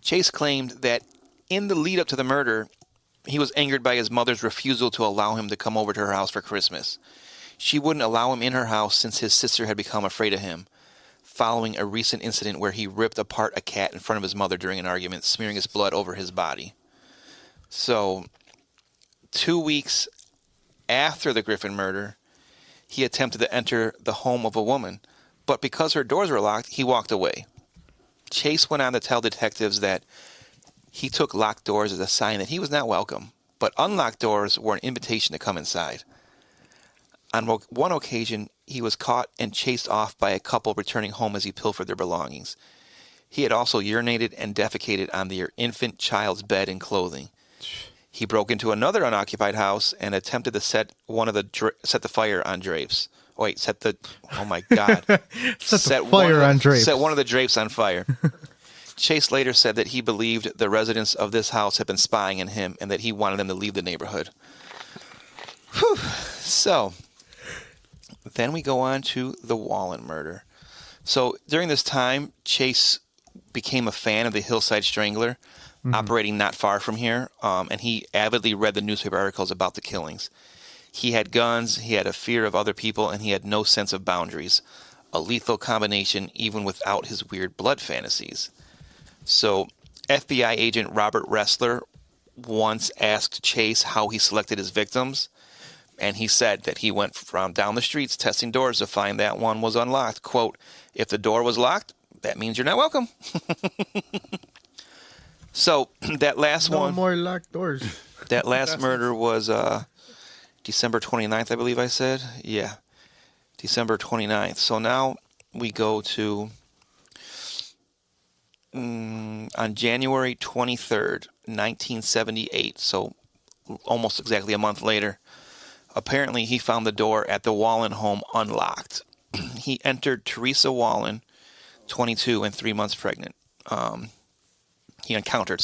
Chase claimed that in the lead-up to the murder, he was angered by his mother's refusal to allow him to come over to her house for Christmas. She wouldn't allow him in her house since his sister had become afraid of him, following a recent incident where he ripped apart a cat in front of his mother during an argument, smearing his blood over his body. So, 2 weeks after the Griffin murder, he attempted to enter the home of a woman, but because her doors were locked, he walked away. Chase went on to tell detectives that he took locked doors as a sign that he was not welcome, but unlocked doors were an invitation to come inside. On one occasion, he was caught and chased off by a couple returning home as he pilfered their belongings. He had also urinated and defecated on their infant child's bed and clothing. He broke into another unoccupied house and attempted to set the fire on drapes. Oh my God. Set the fire on drapes. Set one of the drapes on fire. Chase later said that he believed the residents of this house had been spying on him and that he wanted them to leave the neighborhood. Whew. So, then we go on to the Wallen murder. So, during this time, Chase became a fan of the Hillside Strangler, operating not far from here, and he avidly read the newspaper articles about the killings. He had guns, he had a fear of other people, and he had no sense of boundaries. A lethal combination even without his weird blood fantasies. So, FBI agent Robert Ressler once asked Chase how he selected his victims, and he said that he went from down the streets testing doors to find that one was unlocked. Quote, "If the door was locked, that means you're not welcome." So, that last No one... more locked doors. That last murder was December 29th, I believe I said. Yeah, December 29th. So now we go to... on January 23rd, 1978, so almost exactly a month later, apparently he found the door at the Wallen home unlocked. He entered Teresa Wallen, 22 and 3 months pregnant. He encountered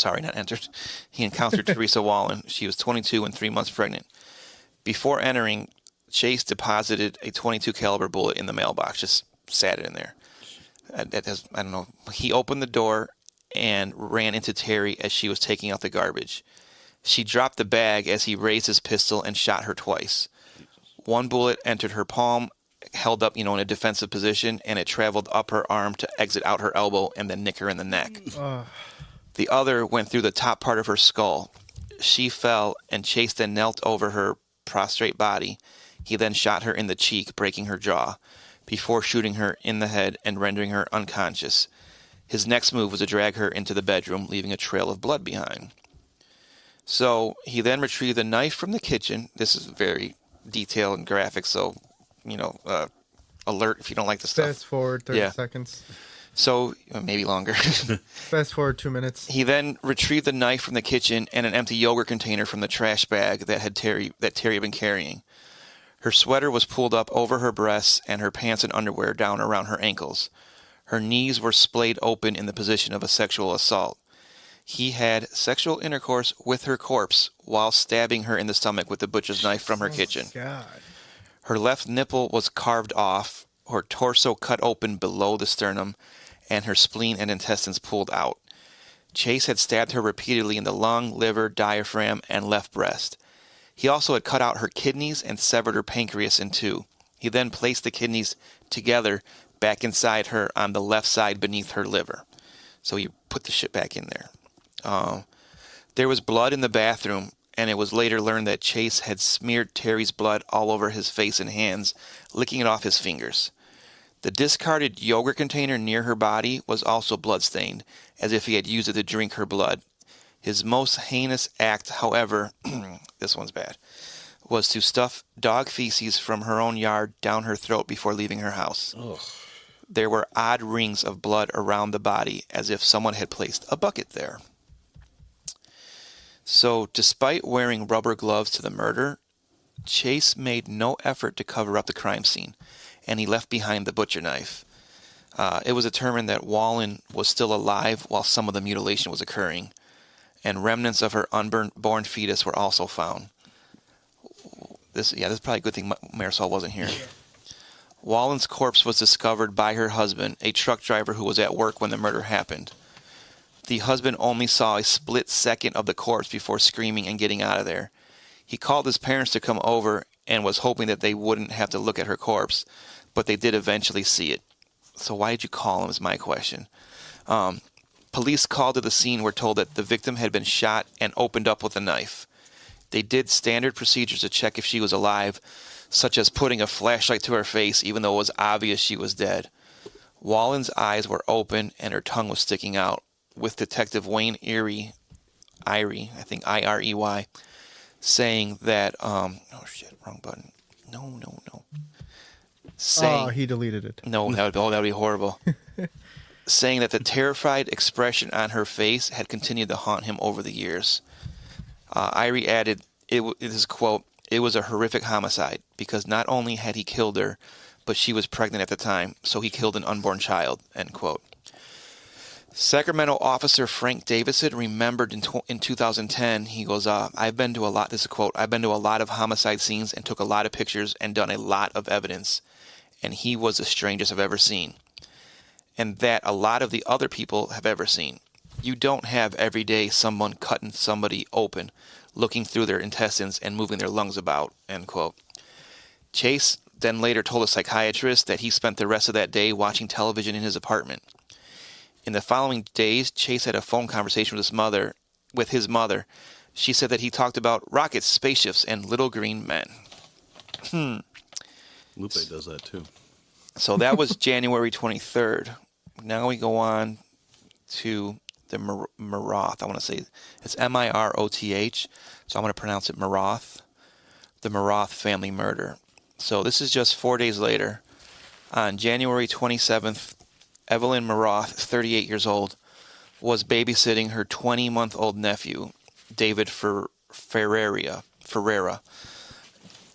Teresa Wallen. She was 22 and 3 months pregnant. Before entering, Chase deposited a .22 caliber bullet in the mailbox, just sat it in there. I don't know. He opened the door and ran into Terry as she was taking out the garbage. She dropped the bag as he raised his pistol and shot her twice. One bullet entered her palm, held up, in a defensive position, and it traveled up her arm to exit out her elbow and then nick her in the neck. The other went through the top part of her skull. She fell, and Chase then knelt over her prostrate body. He then shot her in the cheek, breaking her jaw, before shooting her in the head and rendering her unconscious. His next move was to drag her into the bedroom, leaving a trail of blood behind. So he then retrieved a knife from the kitchen. This is very detailed and graphic, so, alert if you don't like the stuff. Fast forward 30 seconds. So, maybe longer. Fast forward 2 minutes. He then retrieved the knife from the kitchen and an empty yogurt container from the trash bag that Terry had been carrying. Her sweater was pulled up over her breasts and her pants and underwear down around her ankles. Her knees were splayed open in the position of a sexual assault. He had sexual intercourse with her corpse while stabbing her in the stomach with the butcher's knife from her kitchen. God. Her left nipple was carved off, her torso cut open below the sternum, and her spleen and intestines pulled out. Chase had stabbed her repeatedly in the lung, liver, diaphragm, and left breast. He also had cut out her kidneys and severed her pancreas in two. He then placed the kidneys together back inside her on the left side beneath her liver. So he put the shit back in there. There was blood in the bathroom, and it was later learned that Chase had smeared Terry's blood all over his face and hands, licking it off his fingers. The discarded yogurt container near her body was also bloodstained, as if he had used it to drink her blood. His most heinous act, however, this one's bad, was to stuff dog feces from her own yard down her throat before leaving her house. Ugh. There were odd rings of blood around the body, as if someone had placed a bucket there. So, despite wearing rubber gloves to the murder, Chase made no effort to cover up the crime scene, and he left behind the butcher knife. It was determined that Wallen was still alive while some of the mutilation was occurring, and remnants of her unborn fetus were also found. This is probably a good thing Marisol wasn't here. Wallen's corpse was discovered by her husband, a truck driver who was at work when the murder happened. The husband only saw a split second of the corpse before screaming and getting out of there. He called his parents to come over and was hoping that they wouldn't have to look at her corpse, but they did eventually see it. So why did you call him is my question. Police called to the scene were told that the victim had been shot and opened up with a knife. They did standard procedures to check if she was alive, such as putting a flashlight to her face even though it was obvious she was dead. Wallen's eyes were open and her tongue was sticking out, with Detective Wayne Irey, I think I-R-E-Y, saying that, oh shit, wrong button. No. Saying, he deleted it. no, that would be horrible. Saying that the terrified expression on her face had continued to haunt him over the years. Irey added, this quote, "It was a horrific homicide because not only had he killed her, but she was pregnant at the time, so he killed an unborn child," end quote. Sacramento officer Frank Davison remembered in 2010, he goes, I've been to a lot, this is a quote, "I've been to a lot of homicide scenes and took a lot of pictures and done a lot of evidence, and he was the strangest I've ever seen, and that a lot of the other people have ever seen. You don't have every day someone cutting somebody open, looking through their intestines and moving their lungs about," end quote. Chase then later told a psychiatrist that he spent the rest of that day watching television in his apartment. In the following days, Chase had a phone conversation with his mother. She said that he talked about rockets, spaceships, and little green men. Lupe does that too. So that was January 23rd. Now we go on to the Maroth. I want to say it's Miroth. So I'm going to pronounce it Maroth. The Maroth family murder. So this is just 4 days later. On January 27th, Evelyn Maroth, 38 years old, was babysitting her 20-month-old nephew, David Ferreira,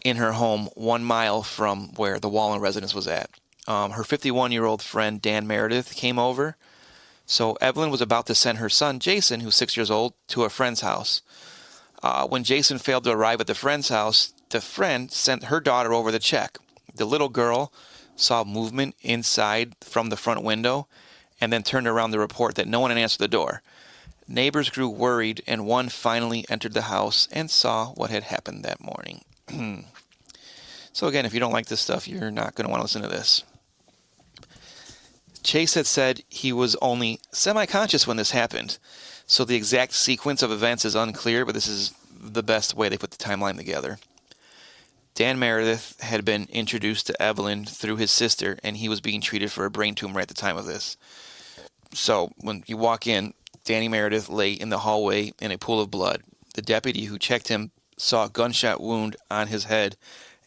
in her home 1 mile from where the Wallen residence was at. Her 51-year-old friend, Dan Meredith, came over. So Evelyn was about to send her son, Jason, who's 6 years old, to a friend's house. When Jason failed to arrive at the friend's house, the friend sent her daughter over to check. The little girl saw movement inside from the front window and then turned around to report that no one had answered the door. Neighbors grew worried, and one finally entered the house and saw what had happened that morning. So again, if you don't like this stuff, you're not going to want to listen to this. Chase had said he was only semi-conscious when this happened, so the exact sequence of events is unclear, but this is the best way they put the timeline together. Dan Meredith had been introduced to Evelyn through his sister, and he was being treated for a brain tumor at the time of this. So when you walk in, Danny Meredith lay in the hallway in a pool of blood. The deputy who checked him saw a gunshot wound on his head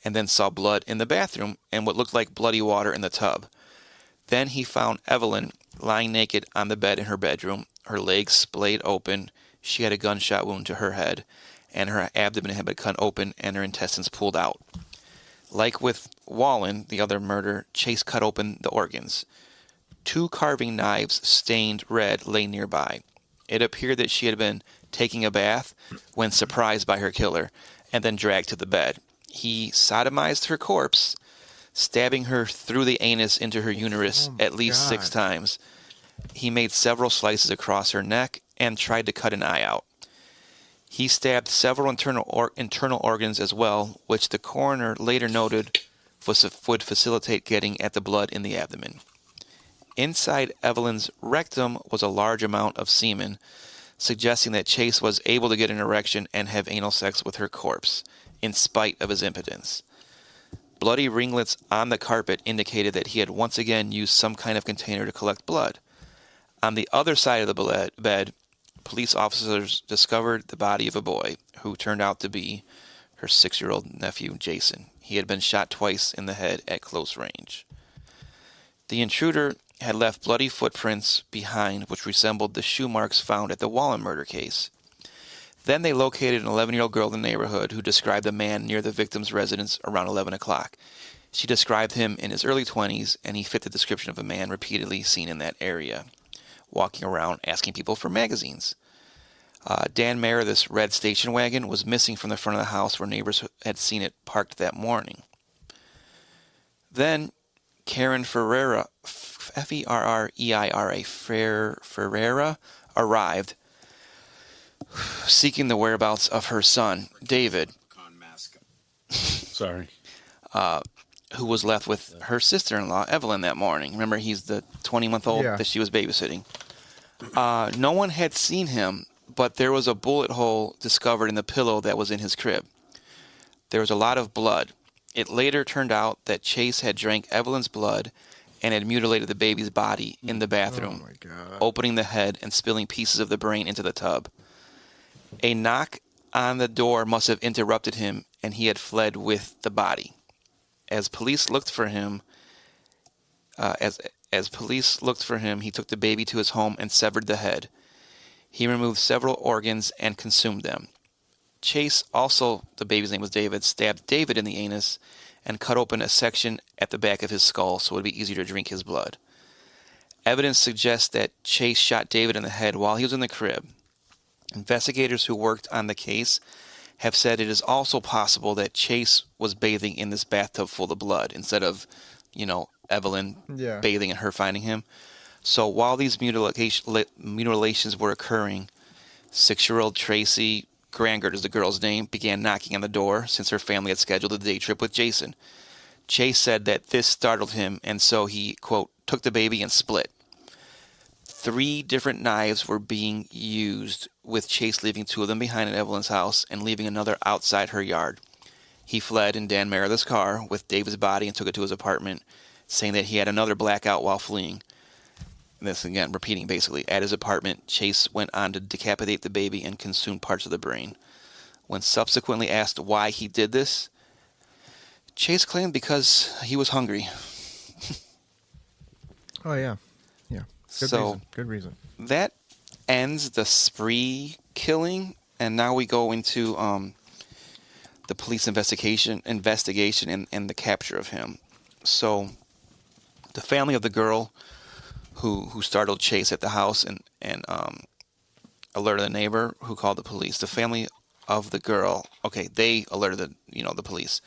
and then saw blood in the bathroom and what looked like bloody water in the tub. Then he found Evelyn lying naked on the bed in her bedroom, her legs splayed open. She had a gunshot wound to her head, and her abdomen had been cut open and her intestines pulled out. Like with Wallen, the other murder, Chase cut open the organs. 2 carving knives stained red lay nearby. It appeared that she had been taking a bath when surprised by her killer and then dragged to the bed. He sodomized her corpse, stabbing her through the anus into her uterus at least 6 times. He made several slices across her neck and tried to cut an eye out. He stabbed several internal organs as well, which the coroner later noted would facilitate getting at the blood in the abdomen. Inside Evelyn's rectum was a large amount of semen, suggesting that Chase was able to get an erection and have anal sex with her corpse, in spite of his impotence. Bloody ringlets on the carpet indicated that he had once again used some kind of container to collect blood. On the other side of the bed, police officers discovered the body of a boy who turned out to be her 6-year-old nephew, Jason. He had been shot twice in the head at close range. The intruder had left bloody footprints behind which resembled the shoe marks found at the Wallen murder case. Then they located an 11-year-old girl in the neighborhood who described the man near the victim's residence around 11 o'clock. She described him in his early 20s, and he fit the description of a man repeatedly seen in that area, walking around asking people for magazines. Dan Meredith's red station wagon was missing from the front of the house where neighbors had seen it parked that morning. Then Karen Ferreira, F-E-R-R-E-I-R-A, Ferreira, arrived, seeking the whereabouts of her son, David, Sorry. who was left with her sister-in-law, Evelyn, that morning. Remember, he's the 20-month-old that she was babysitting. No one had seen him, but there was a bullet hole discovered in the pillow that was in his crib. There was a lot of blood. It later turned out that Chase had drank Evelyn's blood and had mutilated the baby's body in the bathroom, opening the head and spilling pieces of the brain into the tub. A knock on the door must have interrupted him, and he had fled with the body. As police looked for him, he took the baby to his home and severed the head. He removed several organs and consumed them. Chase, also the baby's name was David, stabbed David in the anus and cut open a section at the back of his skull so it would be easier to drink his blood. Evidence suggests that Chase shot David in the head while he was in the crib. Investigators who worked on the case have said it is also possible that Chase was bathing in this bathtub full of blood instead of, Evelyn bathing and her finding him. So while these mutilations were occurring, 6-year-old Tracy Grangert is the girl's name, began knocking on the door since her family had scheduled a day trip with Jason. Chase said that this startled him, and so he, quote, took the baby and split. 3 different knives were being used, with Chase leaving 2 of them behind at Evelyn's house and leaving another outside her yard. He fled in Dan Meredith's car with David's body and took it to his apartment, saying that he had another blackout while fleeing. This again, repeating basically. At his apartment, Chase went on to decapitate the baby and consume parts of the brain. When subsequently asked why he did this, Chase claimed because he was hungry. Oh, yeah. Yeah. Good reason. That ends the spree killing, and now we go into the police investigation and the capture of him. So the family of the girl who startled Chase at the house and alerted the neighbor who called the police. The family of the girl, they alerted the police.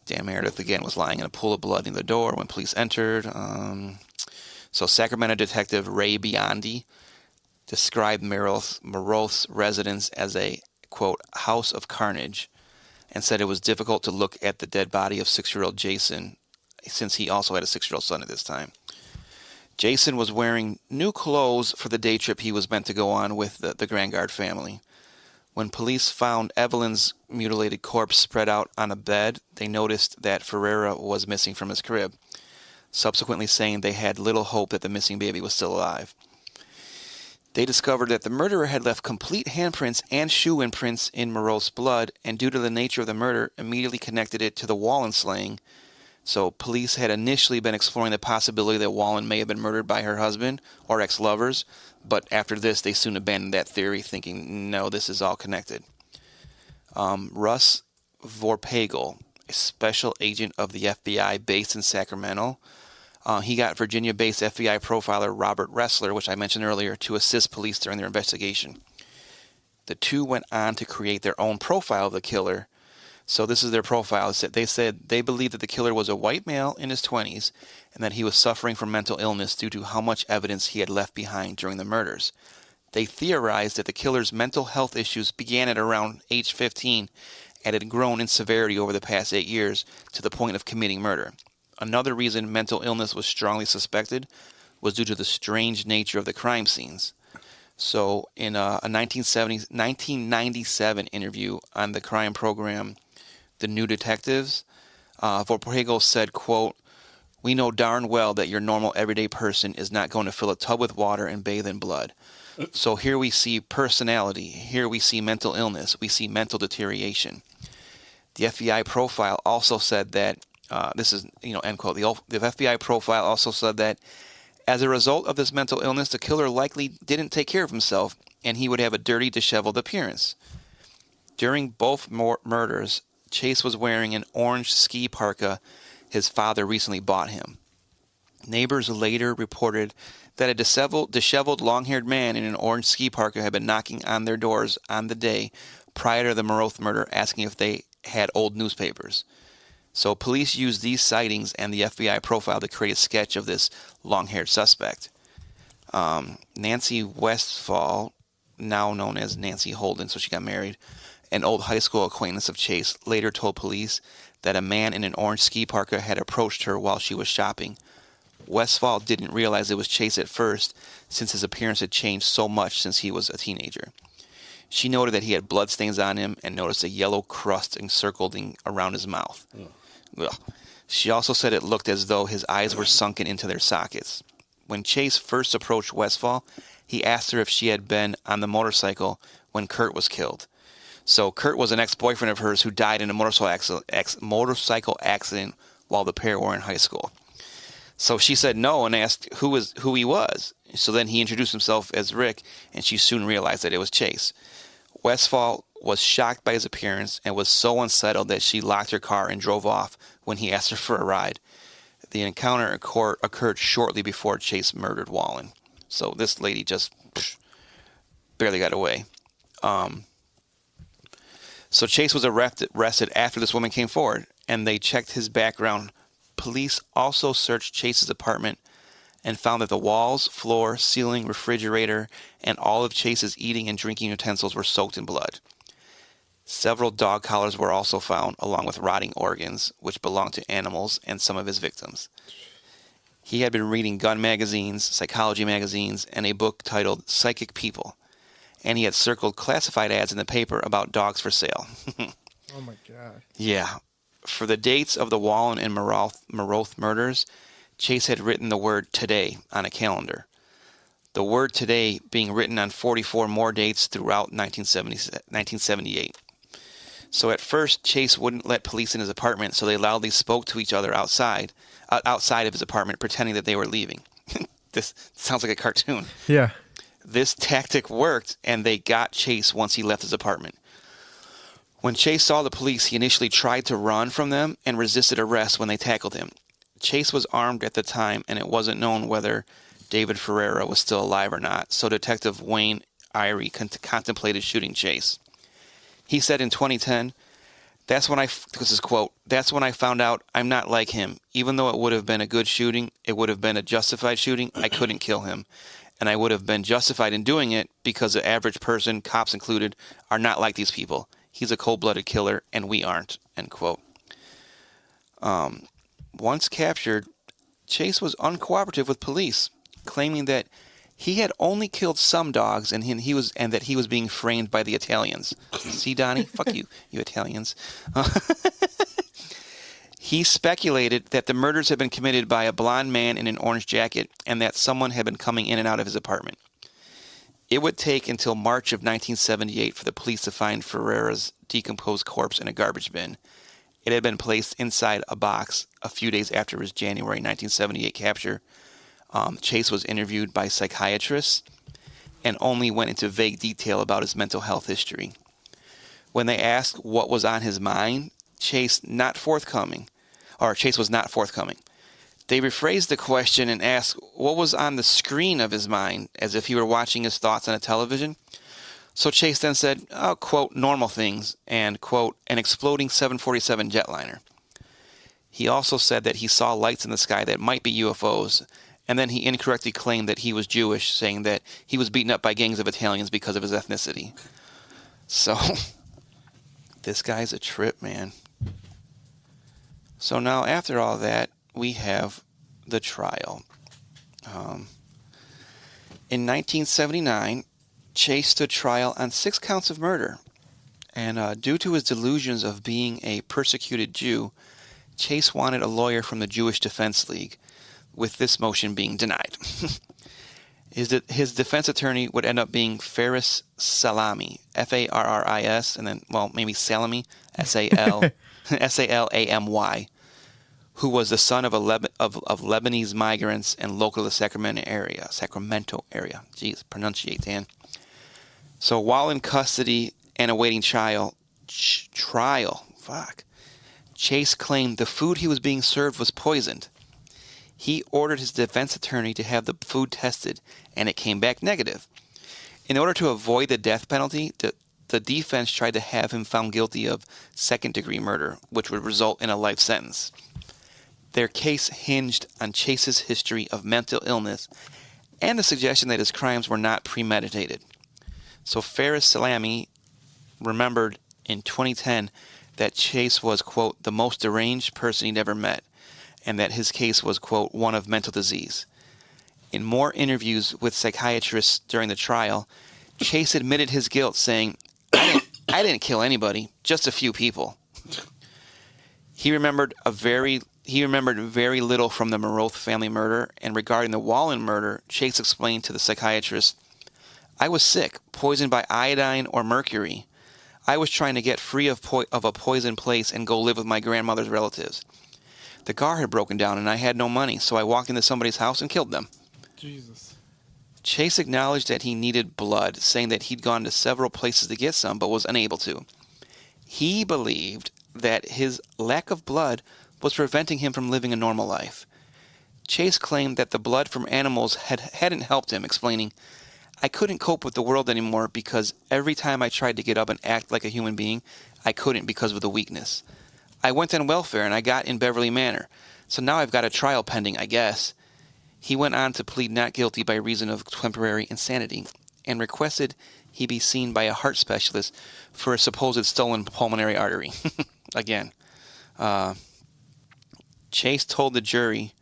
Dan Meredith again was lying in a pool of blood near the door when police entered. So Sacramento detective Ray Biondi described Maroth's residence as a, quote, house of carnage, and said it was difficult to look at the dead body of 6-year-old Jason, since he also had a 6-year-old son at this time. Jason was wearing new clothes for the day trip he was meant to go on with the Grangard family. When police found Evelyn's mutilated corpse spread out on a bed, they noticed that Ferreira was missing from his crib, subsequently saying they had little hope that the missing baby was still alive. They discovered that the murderer had left complete handprints and shoe imprints in Maroth's blood, and due to the nature of the murder, immediately connected it to the Wallen slaying. So police had initially been exploring the possibility that Wallen may have been murdered by her husband or ex-lovers, but after this they soon abandoned that theory, thinking, no, this is all connected. Russ Vorpagel, a special agent of the FBI based in Sacramento, he got Virginia-based FBI profiler Robert Ressler, which I mentioned earlier, to assist police during their investigation. The two went on to create their own profile of the killer. So this is their profile. They said they believed that the killer was a white male in his 20s and that he was suffering from mental illness due to how much evidence he had left behind during the murders. They theorized that the killer's mental health issues began at around age 15 and had grown in severity over the past 8 years to the point of committing murder. Another reason mental illness was strongly suspected was due to the strange nature of the crime scenes. So in a 1997 interview on the crime program, The New Detectives, Vorpego said, quote, "We know darn well that your normal everyday person is not going to fill a tub with water and bathe in blood. So here we see personality. Here we see mental illness. We see mental deterioration." The FBI profile also said that, this is, end quote. The FBI profile also said that as a result of this mental illness, the killer likely didn't take care of himself, and he would have a dirty, disheveled appearance. During both murders, Chase was wearing an orange ski parka his father recently bought him. Neighbors later reported that a disheveled, long-haired man in an orange ski parka had been knocking on their doors on the day prior to the Maroth murder, asking if they had old newspapers. So police used these sightings and the FBI profile to create a sketch of this long-haired suspect. Nancy Westfall, now known as Nancy Holden, so she got married, an old high school acquaintance of Chase, later told police that a man in an orange ski parka had approached her while she was shopping. Westfall didn't realize it was Chase at first, since his appearance had changed so much since he was a teenager. She noted that he had bloodstains on him and noticed a yellow crust encircling around his mouth. Ugh. She also said it looked as though his eyes were sunken into their sockets. When Chase first approached Westfall, he asked her if she had been on the motorcycle when Kurt was killed. So Kurt was an ex-boyfriend of hers who died in a motorcycle accident while the pair were in high school. So she said no and asked who he was. So then he introduced himself as Rick, and she soon realized that it was Chase. Westfall was shocked by his appearance and was so unsettled that she locked her car and drove off when he asked her for a ride. The encounter occurred shortly before Chase murdered Wallen. So this lady just barely got away. So Chase was arrested after this woman came forward, and they checked his background. Police also searched Chase's apartment and found that the walls, floor, ceiling, refrigerator, and all of Chase's eating and drinking utensils were soaked in blood. Several dog collars were also found, along with rotting organs, which belonged to animals and some of his victims. He had been reading gun magazines, psychology magazines, and a book titled Psychic People, and he had circled classified ads in the paper about dogs for sale. Oh my God. Yeah. For the dates of the Wallen and Maroth murders, Chase had written the word today on a calendar. The word today being written on 44 more dates throughout 1978. So at first, Chase wouldn't let police in his apartment, so they loudly spoke to each other outside of his apartment, pretending that they were leaving. This sounds like a cartoon. Yeah. This tactic worked, and they got Chase once he left his apartment. When Chase saw the police, he initially tried to run from them and resisted arrest when they tackled him. Chase was armed at the time, and it wasn't known whether David Ferreira was still alive or not, so Detective Wayne Irie contemplated shooting Chase. He said in 2010, this is a quote, "That's when I found out I'm not like him. Even though it would have been a good shooting, it would have been a justified shooting, I couldn't kill him. And I would have been justified in doing it because the average person, cops included, are not like these people. He's a cold-blooded killer, and we aren't," end quote. Once captured, Chase was uncooperative with police, claiming that he had only killed some dogs and that he was being framed by the Italians. See, Donnie? Fuck you, you Italians. He speculated that the murders had been committed by a blonde man in an orange jacket and that someone had been coming in and out of his apartment. It would take until March of 1978 for the police to find Ferreira's decomposed corpse in a garbage bin. It had been placed inside a box a few days after his January 1978 capture. Chase was interviewed by psychiatrists and only went into vague detail about his mental health history. When they asked what was on his mind, Chase was not forthcoming. They rephrased the question and asked what was on the screen of his mind, as if he were watching his thoughts on a television. So Chase then said, quote, "normal things," and, quote, "an exploding 747 jetliner." He also said that he saw lights in the sky that might be UFOs, and then he incorrectly claimed that he was Jewish, saying that he was beaten up by gangs of Italians because of his ethnicity. So, this guy's a trip, man. So now, after all that, we have the trial. In 1979, Chase stood trial on 6 counts of murder. And due to his delusions of being a persecuted Jew, Chase wanted a lawyer from the Jewish Defense League, with this motion being denied. His defense attorney would end up being Faris Salami, Farris, and then, well, maybe Salami, Salamy, who was the son of Lebanese migrants and local to the Sacramento area. Jeez, pronunciate, Dan. So while in custody and awaiting trial, Chase claimed the food he was being served was poisoned. He ordered his defense attorney to have the food tested, and it came back negative. In order to avoid the death penalty, the defense tried to have him found guilty of second-degree murder, which would result in a life sentence. Their case hinged on Chase's history of mental illness and the suggestion that his crimes were not premeditated. So Faris Salami remembered in 2010 that Chase was, quote, the most deranged person he'd ever met, and that his case was, quote, one of mental disease. In more interviews with psychiatrists during the trial, Chase admitted his guilt, saying, I didn't kill anybody, just a few people. He remembered very little from the Maroth family murder, and regarding the Wallen murder, Chase explained to the psychiatrist, I was sick, poisoned by iodine or mercury. I was trying to get free of a poisoned place and go live with my grandmother's relatives. The car had broken down and I had no money, so I walked into somebody's house and killed them. Jesus. Chase acknowledged that he needed blood, saying that he'd gone to several places to get some but was unable to. He believed that his lack of blood was preventing him from living a normal life. Chase claimed that the blood from animals hadn't helped him, explaining, I couldn't cope with the world anymore because every time I tried to get up and act like a human being, I couldn't because of the weakness. I went on welfare and I got in Beverly Manor, so now I've got a trial pending, I guess. He went on to plead not guilty by reason of temporary insanity and requested he be seen by a heart specialist for a supposed stolen pulmonary artery. Again, Chase told the jury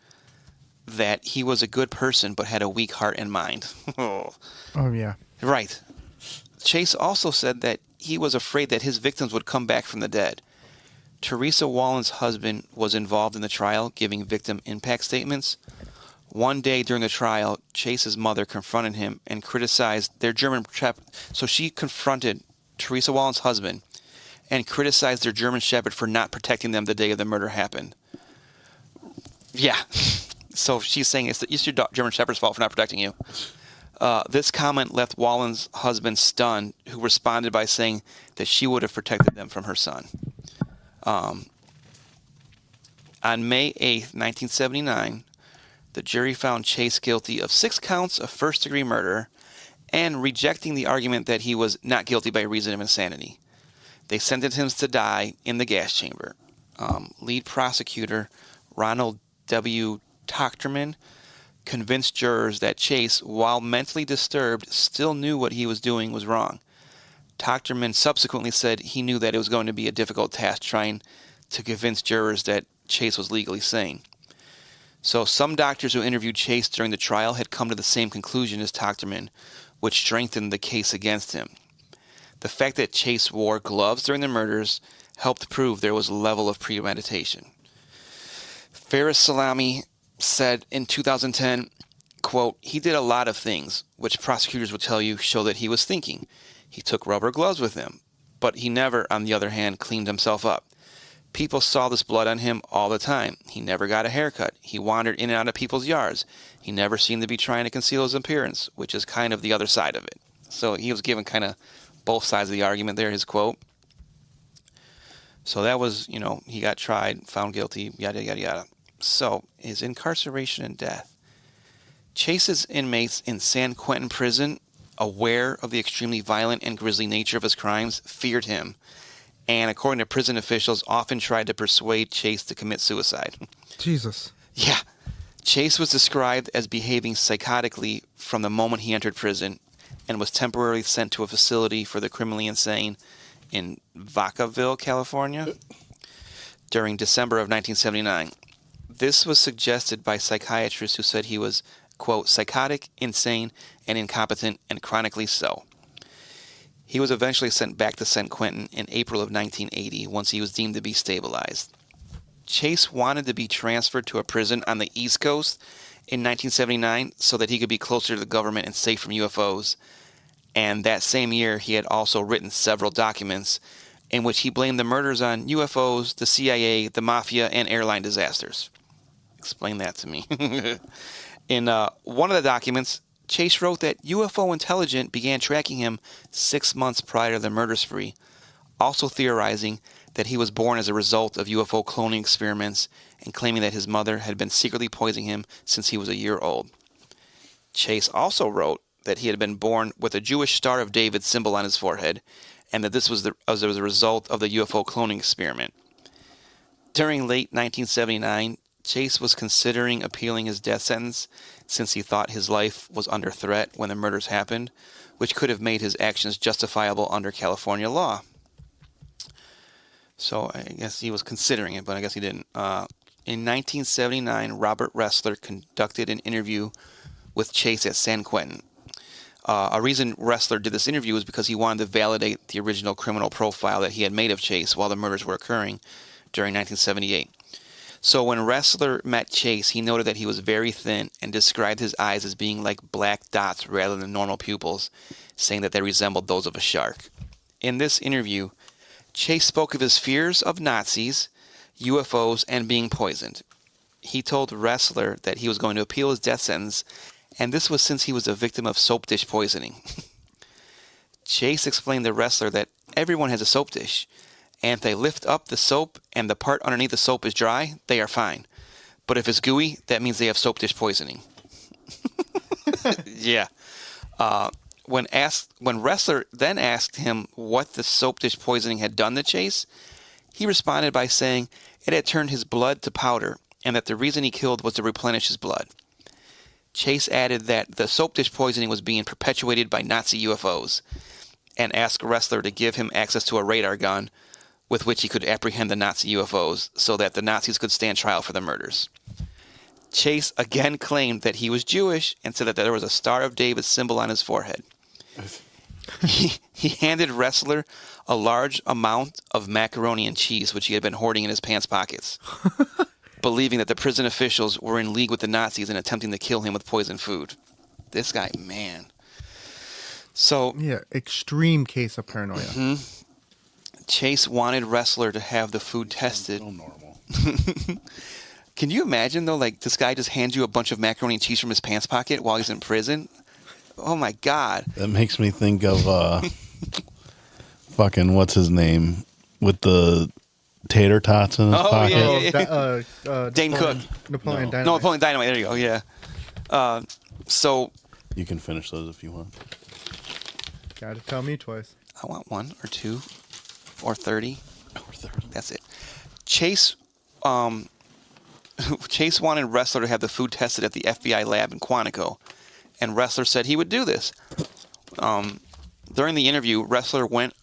that he was a good person but had a weak heart and mind. Oh, yeah. Right. Chase also said that he was afraid that his victims would come back from the dead. Teresa Wallen's husband was involved in the trial, giving victim impact statements. One day during the trial, Chase's mother confronted him and criticized their German shepherd. So she confronted Teresa Wallen's husband and criticized their German shepherd for not protecting them the day of the murder happened. Yeah. So she's saying it's your German shepherd's fault for not protecting you. This comment left Wallen's husband stunned, who responded by saying that she would have protected them from her son. On May 8th, 1979, the jury found Chase guilty of 6 counts of first-degree murder and rejecting the argument that he was not guilty by reason of insanity. They sentenced him to die in the gas chamber. Lead prosecutor Ronald W. Tochterman convinced jurors that Chase, while mentally disturbed, still knew what he was doing was wrong. Tochterman subsequently said he knew that it was going to be a difficult task trying to convince jurors that Chase was legally sane. So some doctors who interviewed Chase during the trial had come to the same conclusion as Tochterman, which strengthened the case against him. The fact that Chase wore gloves during the murders helped prove there was a level of premeditation. Faris Salami said in 2010, quote, he did a lot of things, which prosecutors would tell you show that he was thinking. He took rubber gloves with him, but he never, on the other hand, cleaned himself up. People saw this blood on him all the time. He never got a haircut. He wandered in and out of people's yards. He never seemed to be trying to conceal his appearance, which is kind of the other side of it. So he was given kind of both sides of the argument there, his quote. So that was, he got tried, found guilty, yada, yada, yada. So his incarceration and death. Chase's inmates in San Quentin prison, aware of the extremely violent and grisly nature of his crimes, feared him, and according to prison officials, often tried to persuade Chase to commit suicide. Jesus. Yeah. Chase was described as behaving psychotically from the moment he entered prison and was temporarily sent to a facility for the criminally insane in Vacaville, California, during December of 1979. This was suggested by psychiatrists who said he was, quote, psychotic, insane, and incompetent, and chronically so. He was eventually sent back to San Quentin in April of 1980 once he was deemed to be stabilized. Chase wanted to be transferred to a prison on the East Coast in 1979 so that he could be closer to the government and safe from UFOs. And that same year, he had also written several documents in which he blamed the murders on UFOs, the CIA, the mafia, and airline disasters. Explain that to me. In one of the documents, Chase wrote that UFO Intelligence began tracking him 6 months prior to the murder spree, also theorizing that he was born as a result of UFO cloning experiments and claiming that his mother had been secretly poisoning him since he was a year old. Chase also wrote that he had been born with a Jewish Star of David symbol on his forehead, and that this was as a result of the UFO cloning experiment. During late 1979, Chase was considering appealing his death sentence since he thought his life was under threat when the murders happened, which could have made his actions justifiable under California law. So I guess he was considering it, but I guess he didn't. In 1979, Robert Ressler conducted an interview with Chase at San Quentin. A reason Ressler did this interview was because he wanted to validate the original criminal profile that he had made of Chase while the murders were occurring during 1978. So when Ressler met Chase, he noted that he was very thin and described his eyes as being like black dots rather than normal pupils, saying that they resembled those of a shark. In this interview, Chase spoke of his fears of Nazis, UFOs, and being poisoned. He told Ressler that he was going to appeal his death sentence, and this was since he was a victim of soap dish poisoning. Chase explained to Ressler that everyone has a soap dish, and if they lift up the soap and the part underneath the soap is dry, they are fine. But if it's gooey, that means they have soap dish poisoning. Yeah. When Ressler then asked him what the soap dish poisoning had done to Chase, he responded by saying it had turned his blood to powder and that the reason he killed was to replenish his blood. Chase added that the soap dish poisoning was being perpetuated by Nazi UFOs and asked Ressler to give him access to a radar gun with which he could apprehend the Nazi UFOs so that the Nazis could stand trial for the murders. Chase again claimed that he was Jewish and said that there was a Star of David symbol on his forehead. He handed Ressler a large amount of macaroni and cheese, which he had been hoarding in his pants pockets, believing that the prison officials were in league with the Nazis and attempting to kill him with poisoned food. This guy, man. So Yeah, extreme case of paranoia. Chase wanted Ressler to have the food tested. So normal. Can you imagine, though, like, this guy just hands you a bunch of macaroni and cheese from his pants pocket while he's in prison? Oh, my God. That makes me think of fucking what's his name with the tater tots in his pocket. Yeah. Dane Napoleon- Cook. Napoleon No. Dynamite. No, Napoleon Dynamite. There you go. Yeah. So You can finish those if you want. Gotta tell me twice. I want 1 or 2 or 30. Or 30. That's it. Chase wanted Ressler to have the food tested at the FBI lab in Quantico, and Ressler said he would do this. During the interview, Ressler went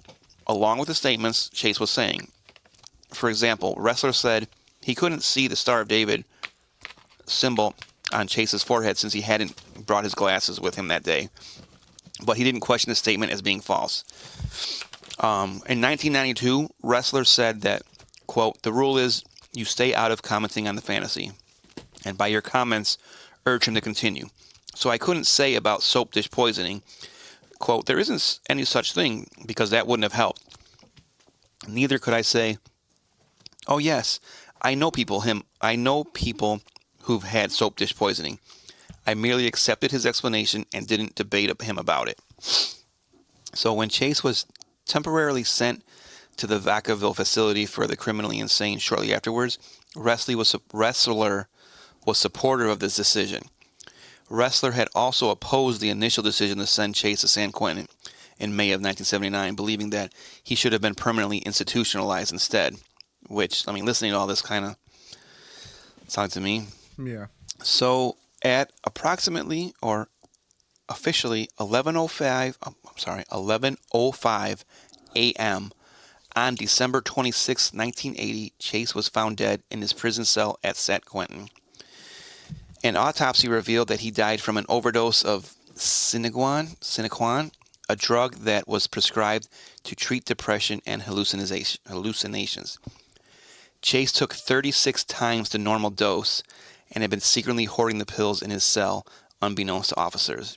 along with the statements Chase was saying. For example, Ressler said he couldn't see the Star of David symbol on Chase's forehead since he hadn't brought his glasses with him that day, but he didn't question the statement as being false. In 1992, Ressler said that, quote, "The rule is you stay out of commenting on the fantasy, and by your comments, urge him to continue. So I couldn't say about soap dish poisoning, quote, there isn't any such thing because that wouldn't have helped. Neither could I say, oh yes, I know people who've had soap dish poisoning. I merely accepted his explanation and didn't debate him about it." So when Chase was temporarily sent to the Vacaville facility for the criminally insane shortly afterwards, Ressler was supportive of this decision. Ressler had also opposed the initial decision to send Chase to San Quentin in May of 1979, believing that he should have been permanently institutionalized instead, which, I mean, listening to all this kind of sounds to me. Yeah. So at approximately or officially 11:05 a.m. on December 26, 1980, Chase was found dead in his prison cell at San Quentin. An autopsy revealed that he died from an overdose of Sinequan, a drug that was prescribed to treat depression and hallucinations. Chase took 36 times the normal dose and had been secretly hoarding the pills in his cell, unbeknownst to officers.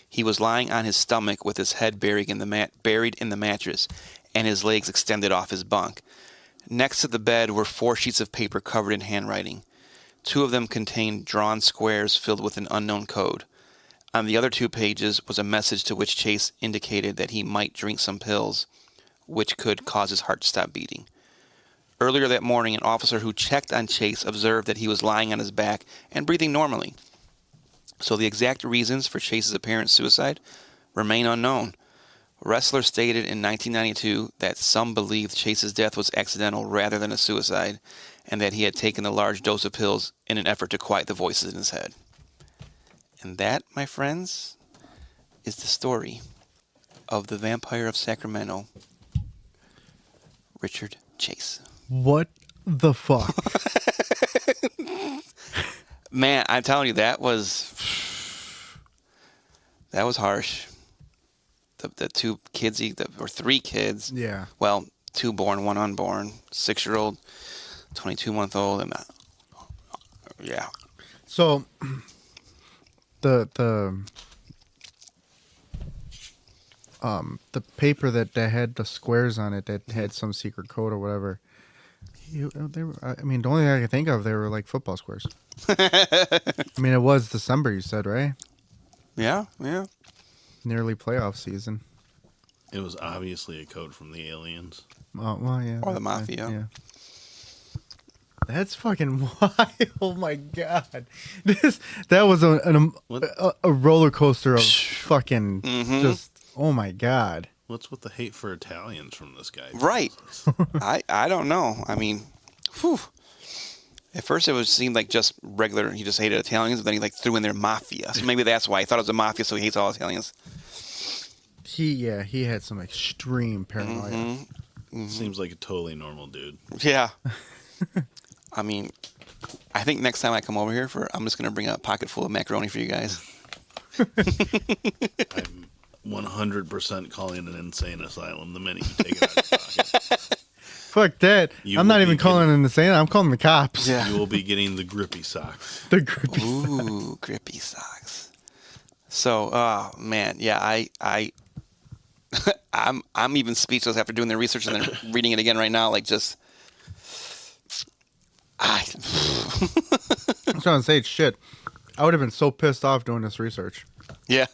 He was lying on his stomach with his head buried in the mattress and his legs extended off his bunk. Next to the bed were 4 sheets of paper covered in handwriting. 2 of them contained drawn squares filled with an unknown code. On the other 2 pages was a message to which Chase indicated that he might drink some pills, which could cause his heart to stop beating. Earlier that morning, an officer who checked on Chase observed that he was lying on his back and breathing normally. So the exact reasons for Chase's apparent suicide remain unknown. Ressler stated in 1992 that some believed Chase's death was accidental rather than a suicide, and that he had taken a large dose of pills in an effort to quiet the voices in his head. And that, my friends, is the story of the Vampire of Sacramento, Richard Chase. What the fuck? Man, I'm telling you, that was harsh. The 2 kids, or 3 kids. Yeah. Well, 2 born, 1 unborn, 6-year-old, 22-month-old, and yeah. So the paper that had the squares on it that had some secret code or whatever. I mean, the only thing I could think of, they were like football squares. I mean, it was December, you said, right? Yeah. Nearly playoff season. It was obviously a code from the aliens. Oh, well, yeah. Or the mafia. Yeah. That's fucking wild. Oh my god. That was a roller coaster of fucking just, oh my god. What's with the hate for Italians from this guy? Right. I don't know. I mean, whew. At first it seemed like just regular, he just hated Italians, but then he like threw in their mafia. So maybe that's why. He thought it was a mafia, so he hates all Italians. He had some extreme paranoia. Seems like a totally normal dude. Yeah. I mean, I think next time I come over here, I'm just going to bring a pocket full of macaroni for you guys. I'm 100% calling an insane asylum the minute you take it out of your pocket. Fuck that. I'm not even calling it the same. I'm calling the cops. Yeah. You will be getting the grippy socks. The grippy Ooh, grippy socks. So, man, yeah, I'm even speechless after doing the research and then reading it again right now. Like, just, I'm trying to say shit. I would have been so pissed off doing this research. yeah.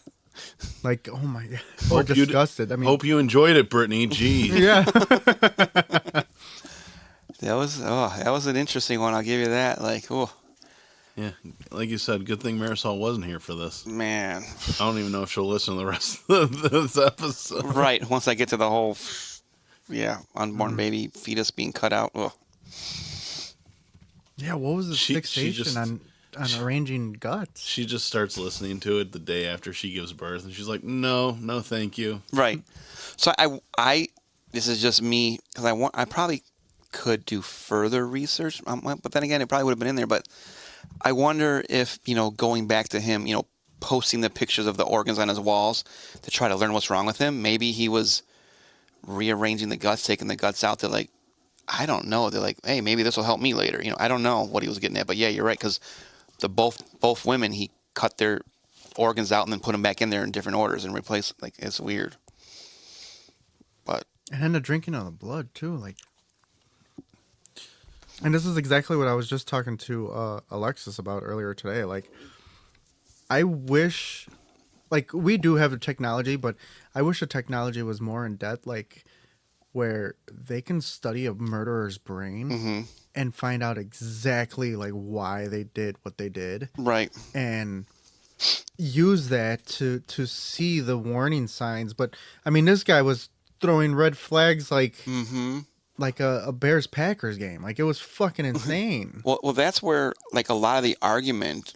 Like, oh my god, or disgusted. I mean, Hope you enjoyed it, Brittany. Jeez. yeah. That was an interesting one. I'll give you that. Like, oh Yeah, like you said, good thing Marisol wasn't here for this. man, I don't even know if she'll listen to the rest of this episode. right. Once I get to the whole, unborn baby fetus being cut out. Oh. Yeah, what was the She fixation just- on arranging guts? She just starts listening to it the day after she gives birth, and she's like, no, thank you. Right. So I this is just me because I probably could do further research, but then again, it probably would have been in there. But I wonder if, going back to him, posting the pictures of the organs on his walls to try to learn what's wrong with him. Maybe he was rearranging the guts, taking the guts out to like, I don't know. They're like, hey, maybe this will help me later. I don't know what he was getting at, but yeah, you're right. Because both women, he cut their organs out and then put them back in there in different orders and replaced. Like, it's weird. But And then the drinking of the blood too, like. And this is exactly what I was just talking to Alexis about earlier today. Like, I wish, like, we do have the technology, but I wish the technology was more in depth, like, where they can study a murderer's brain and find out exactly, like, why they did what they did. right. And use that to see the warning signs. But, I mean, this guy was throwing red flags like... like a Bears-Packers game. Like, it was fucking insane. Well, that's where, like, a lot of the argument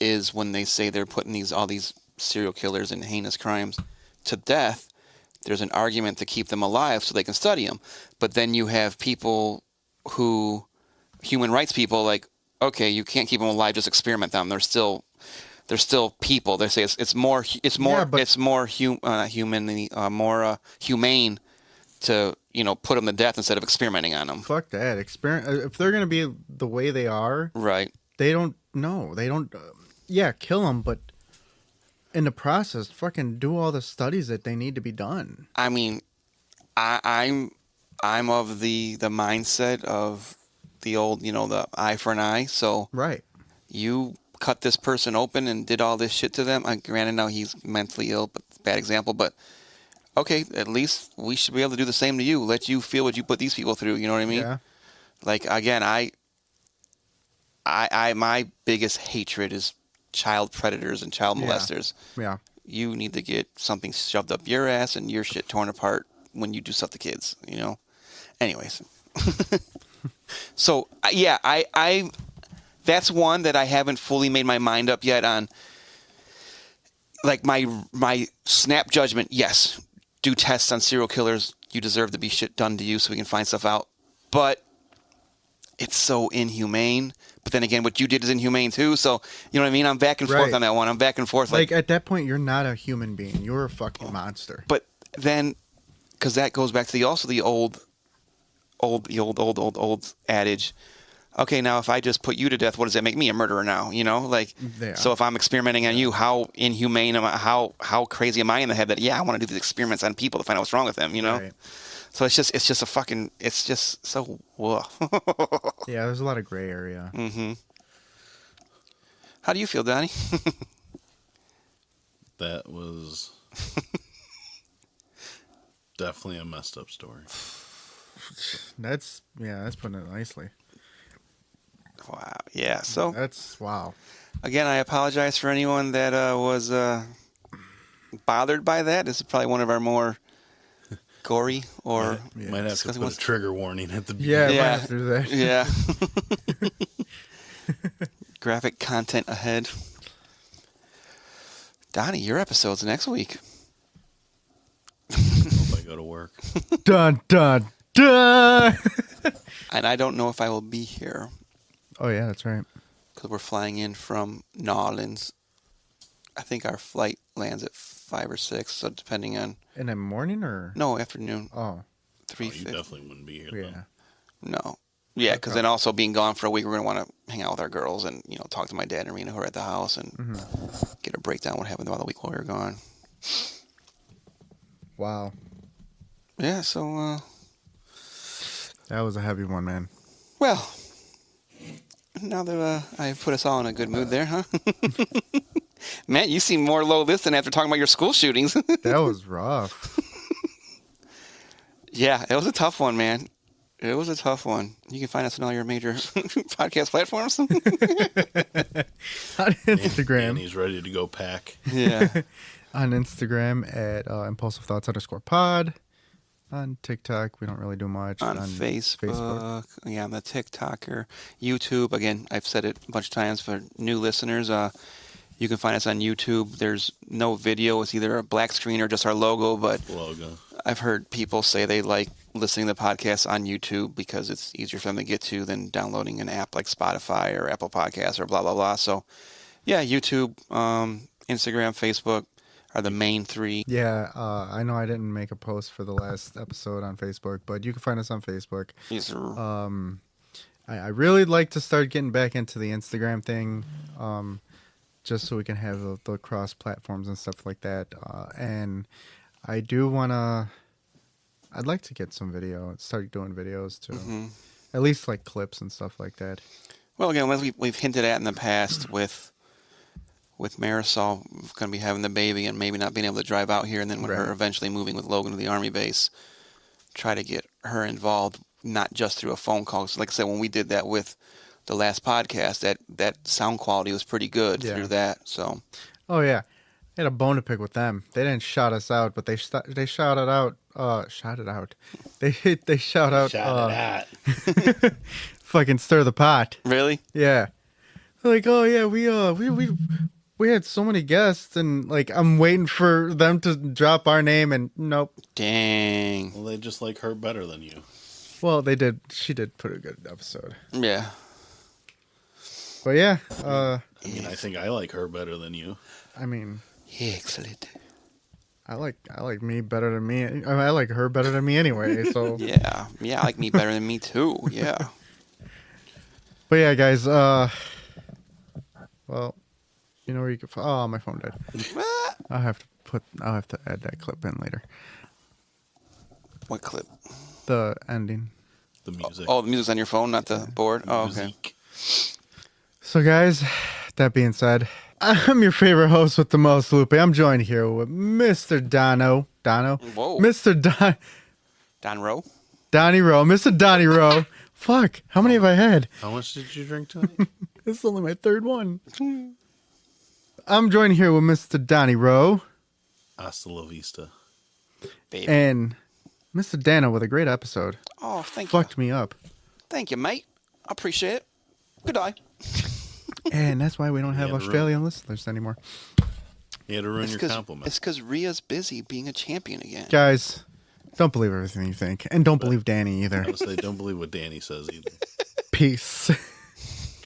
is when they say they're putting all these serial killers and heinous crimes to death. There's an argument to keep them alive so they can study them. But then you have people human rights people, like, okay, you can't keep them alive, just experiment them. they're still people. They say it's more humane to put them to death instead of experimenting on them. Fuck that. If they're gonna be the way they are, Right? they don't know. They don't. Yeah, kill them, but in the process, fucking do all the studies that they need to be done. I mean, I'm of the mindset of the old, the eye for an eye. So Right. you cut this person open and did all this shit to them. Granted, now he's mentally ill, but bad example. But okay, at least we should be able to do the same to you. Let you feel what you put these people through. You know what I mean? Yeah. Like again, I my biggest hatred is child predators and child molesters. Yeah. You need to get something shoved up your ass and your shit torn apart when you do stuff to kids. Anyways. So yeah, I that's one that I haven't fully made my mind up yet on. Like my snap judgment, yes, do tests on serial killers. You deserve to be shit done to you so we can find stuff out. But it's so inhumane. But then again, what you did is inhumane too. So, you know what I mean? I'm back and forth Right. on that one. I'm back and forth. Like at that point, you're not a human being. You're a fucking monster. But then, because that goes back to the old adage. Okay, now if I just put you to death, what does that make me a murderer now? Yeah. So if I'm experimenting on you, how inhumane am I? How crazy am I in the head that I want to do these experiments on people to find out what's wrong with them? Right. So it's just a fucking. It's just so. Whoa. Yeah, there's a lot of gray area. Mm-hmm. How do you feel, Donnie? That was definitely a messed up story. That's putting it nicely. Wow. Yeah. So That's wow. again, I apologize for anyone that was bothered by that. This is probably one of our more gory or Might have to disgusting put ones. a trigger warning at the Yeah, beginning. might have to do that. Yeah. Graphic content ahead. Donnie, your episode's next week. If I go to work. Dun dun dun. And I don't know if I will be here Oh yeah, that's right. because we're flying in from New Orleans. I think our flight lands at 5 or 6, so depending on... In the morning or No, afternoon. Oh 3:50. You definitely wouldn't be here. yeah. No. Yeah, because then also being gone for a week, we're going to want to hang out with our girls and, talk to my dad and Rena who are at the house and get a breakdown of what happened throughout the week while we were gone. Wow, Yeah, so, that was a heavy one, man. well, now that I put us all in a good mood there, huh? Matt, you seem more low this than after talking about your school shootings. That was rough. Yeah, it was a tough one, man. It was a tough one. You can find us on all your major podcast platforms. On Instagram. And he's ready to go pack. Yeah. On Instagram at impulsive_thoughts_pod. On TikTok, we don't really do much. On Facebook. Yeah, I'm a TikToker. YouTube, again, I've said it a bunch of times for new listeners. You can find us on YouTube. There's no video. It's either a black screen or just our logo, but Logo. I've heard people say they like listening to podcasts on YouTube because it's easier for them to get to than downloading an app like Spotify or Apple Podcasts or blah, blah, blah. So, yeah, YouTube, Instagram, Facebook are the main three. Yeah, I know I didn't make a post for the last episode on Facebook, but you can find us on Facebook. These are, I really like to start getting back into the Instagram thing, just so we can have the cross platforms and stuff like that. And I do want to. I'd like to get some start doing videos too, at least like clips and stuff like that. well, again, as we've hinted at in the past with Marisol going to be having the baby and maybe not being able to drive out here, and then when Right. her eventually moving with Logan to the Army base, try to get her involved, not just through a phone call. So like I said, when we did that with the last podcast, that sound quality was pretty good through that. So, Oh yeah, I had a bone to pick with them. They didn't shout us out, but they shouted out. Shouted out. They shout out. Shot it at. Fucking stir the pot. really? Yeah. They're like, oh yeah, we had so many guests, and like I'm waiting for them to drop our name, and nope. Dang. Well, they just like her better than you. Well, they did. She did put a good episode. Yeah. But yeah, I mean, I think I like her better than you. I mean, Excellent. I like me better than me. I mean, I like her better than me anyway. So Yeah, I like me better than me too. Yeah. but yeah, guys. Well, you know where you can. Oh, my phone died. I'll have to add that clip in later. What clip? The ending. The music. Oh, the music's on your phone, not the board. Oh, okay. Music. So, guys, that being said, I'm your favorite host with the most, Lupe. I'm joined here with Mr. Dono. Whoa. Mr. Don Rowe. Donnie Rowe. Mr. Donnie Rowe. Fuck. How many have I had? How much did you drink tonight? This is only my third one. I'm joined here with Mr. Donnie Rowe Hasta la vista. Baby. and Mr. Dano with a great episode. Oh, thank Fucked you. me up. Thank you, mate. I appreciate it. Good eye. And that's why we don't have Yeah, the Australian listeners anymore. You had to ruin your compliment. It's because Rhea's busy being a champion again. Guys, don't believe everything you think. And don't believe Danny either. I would say, don't believe what Danny says either. Peace.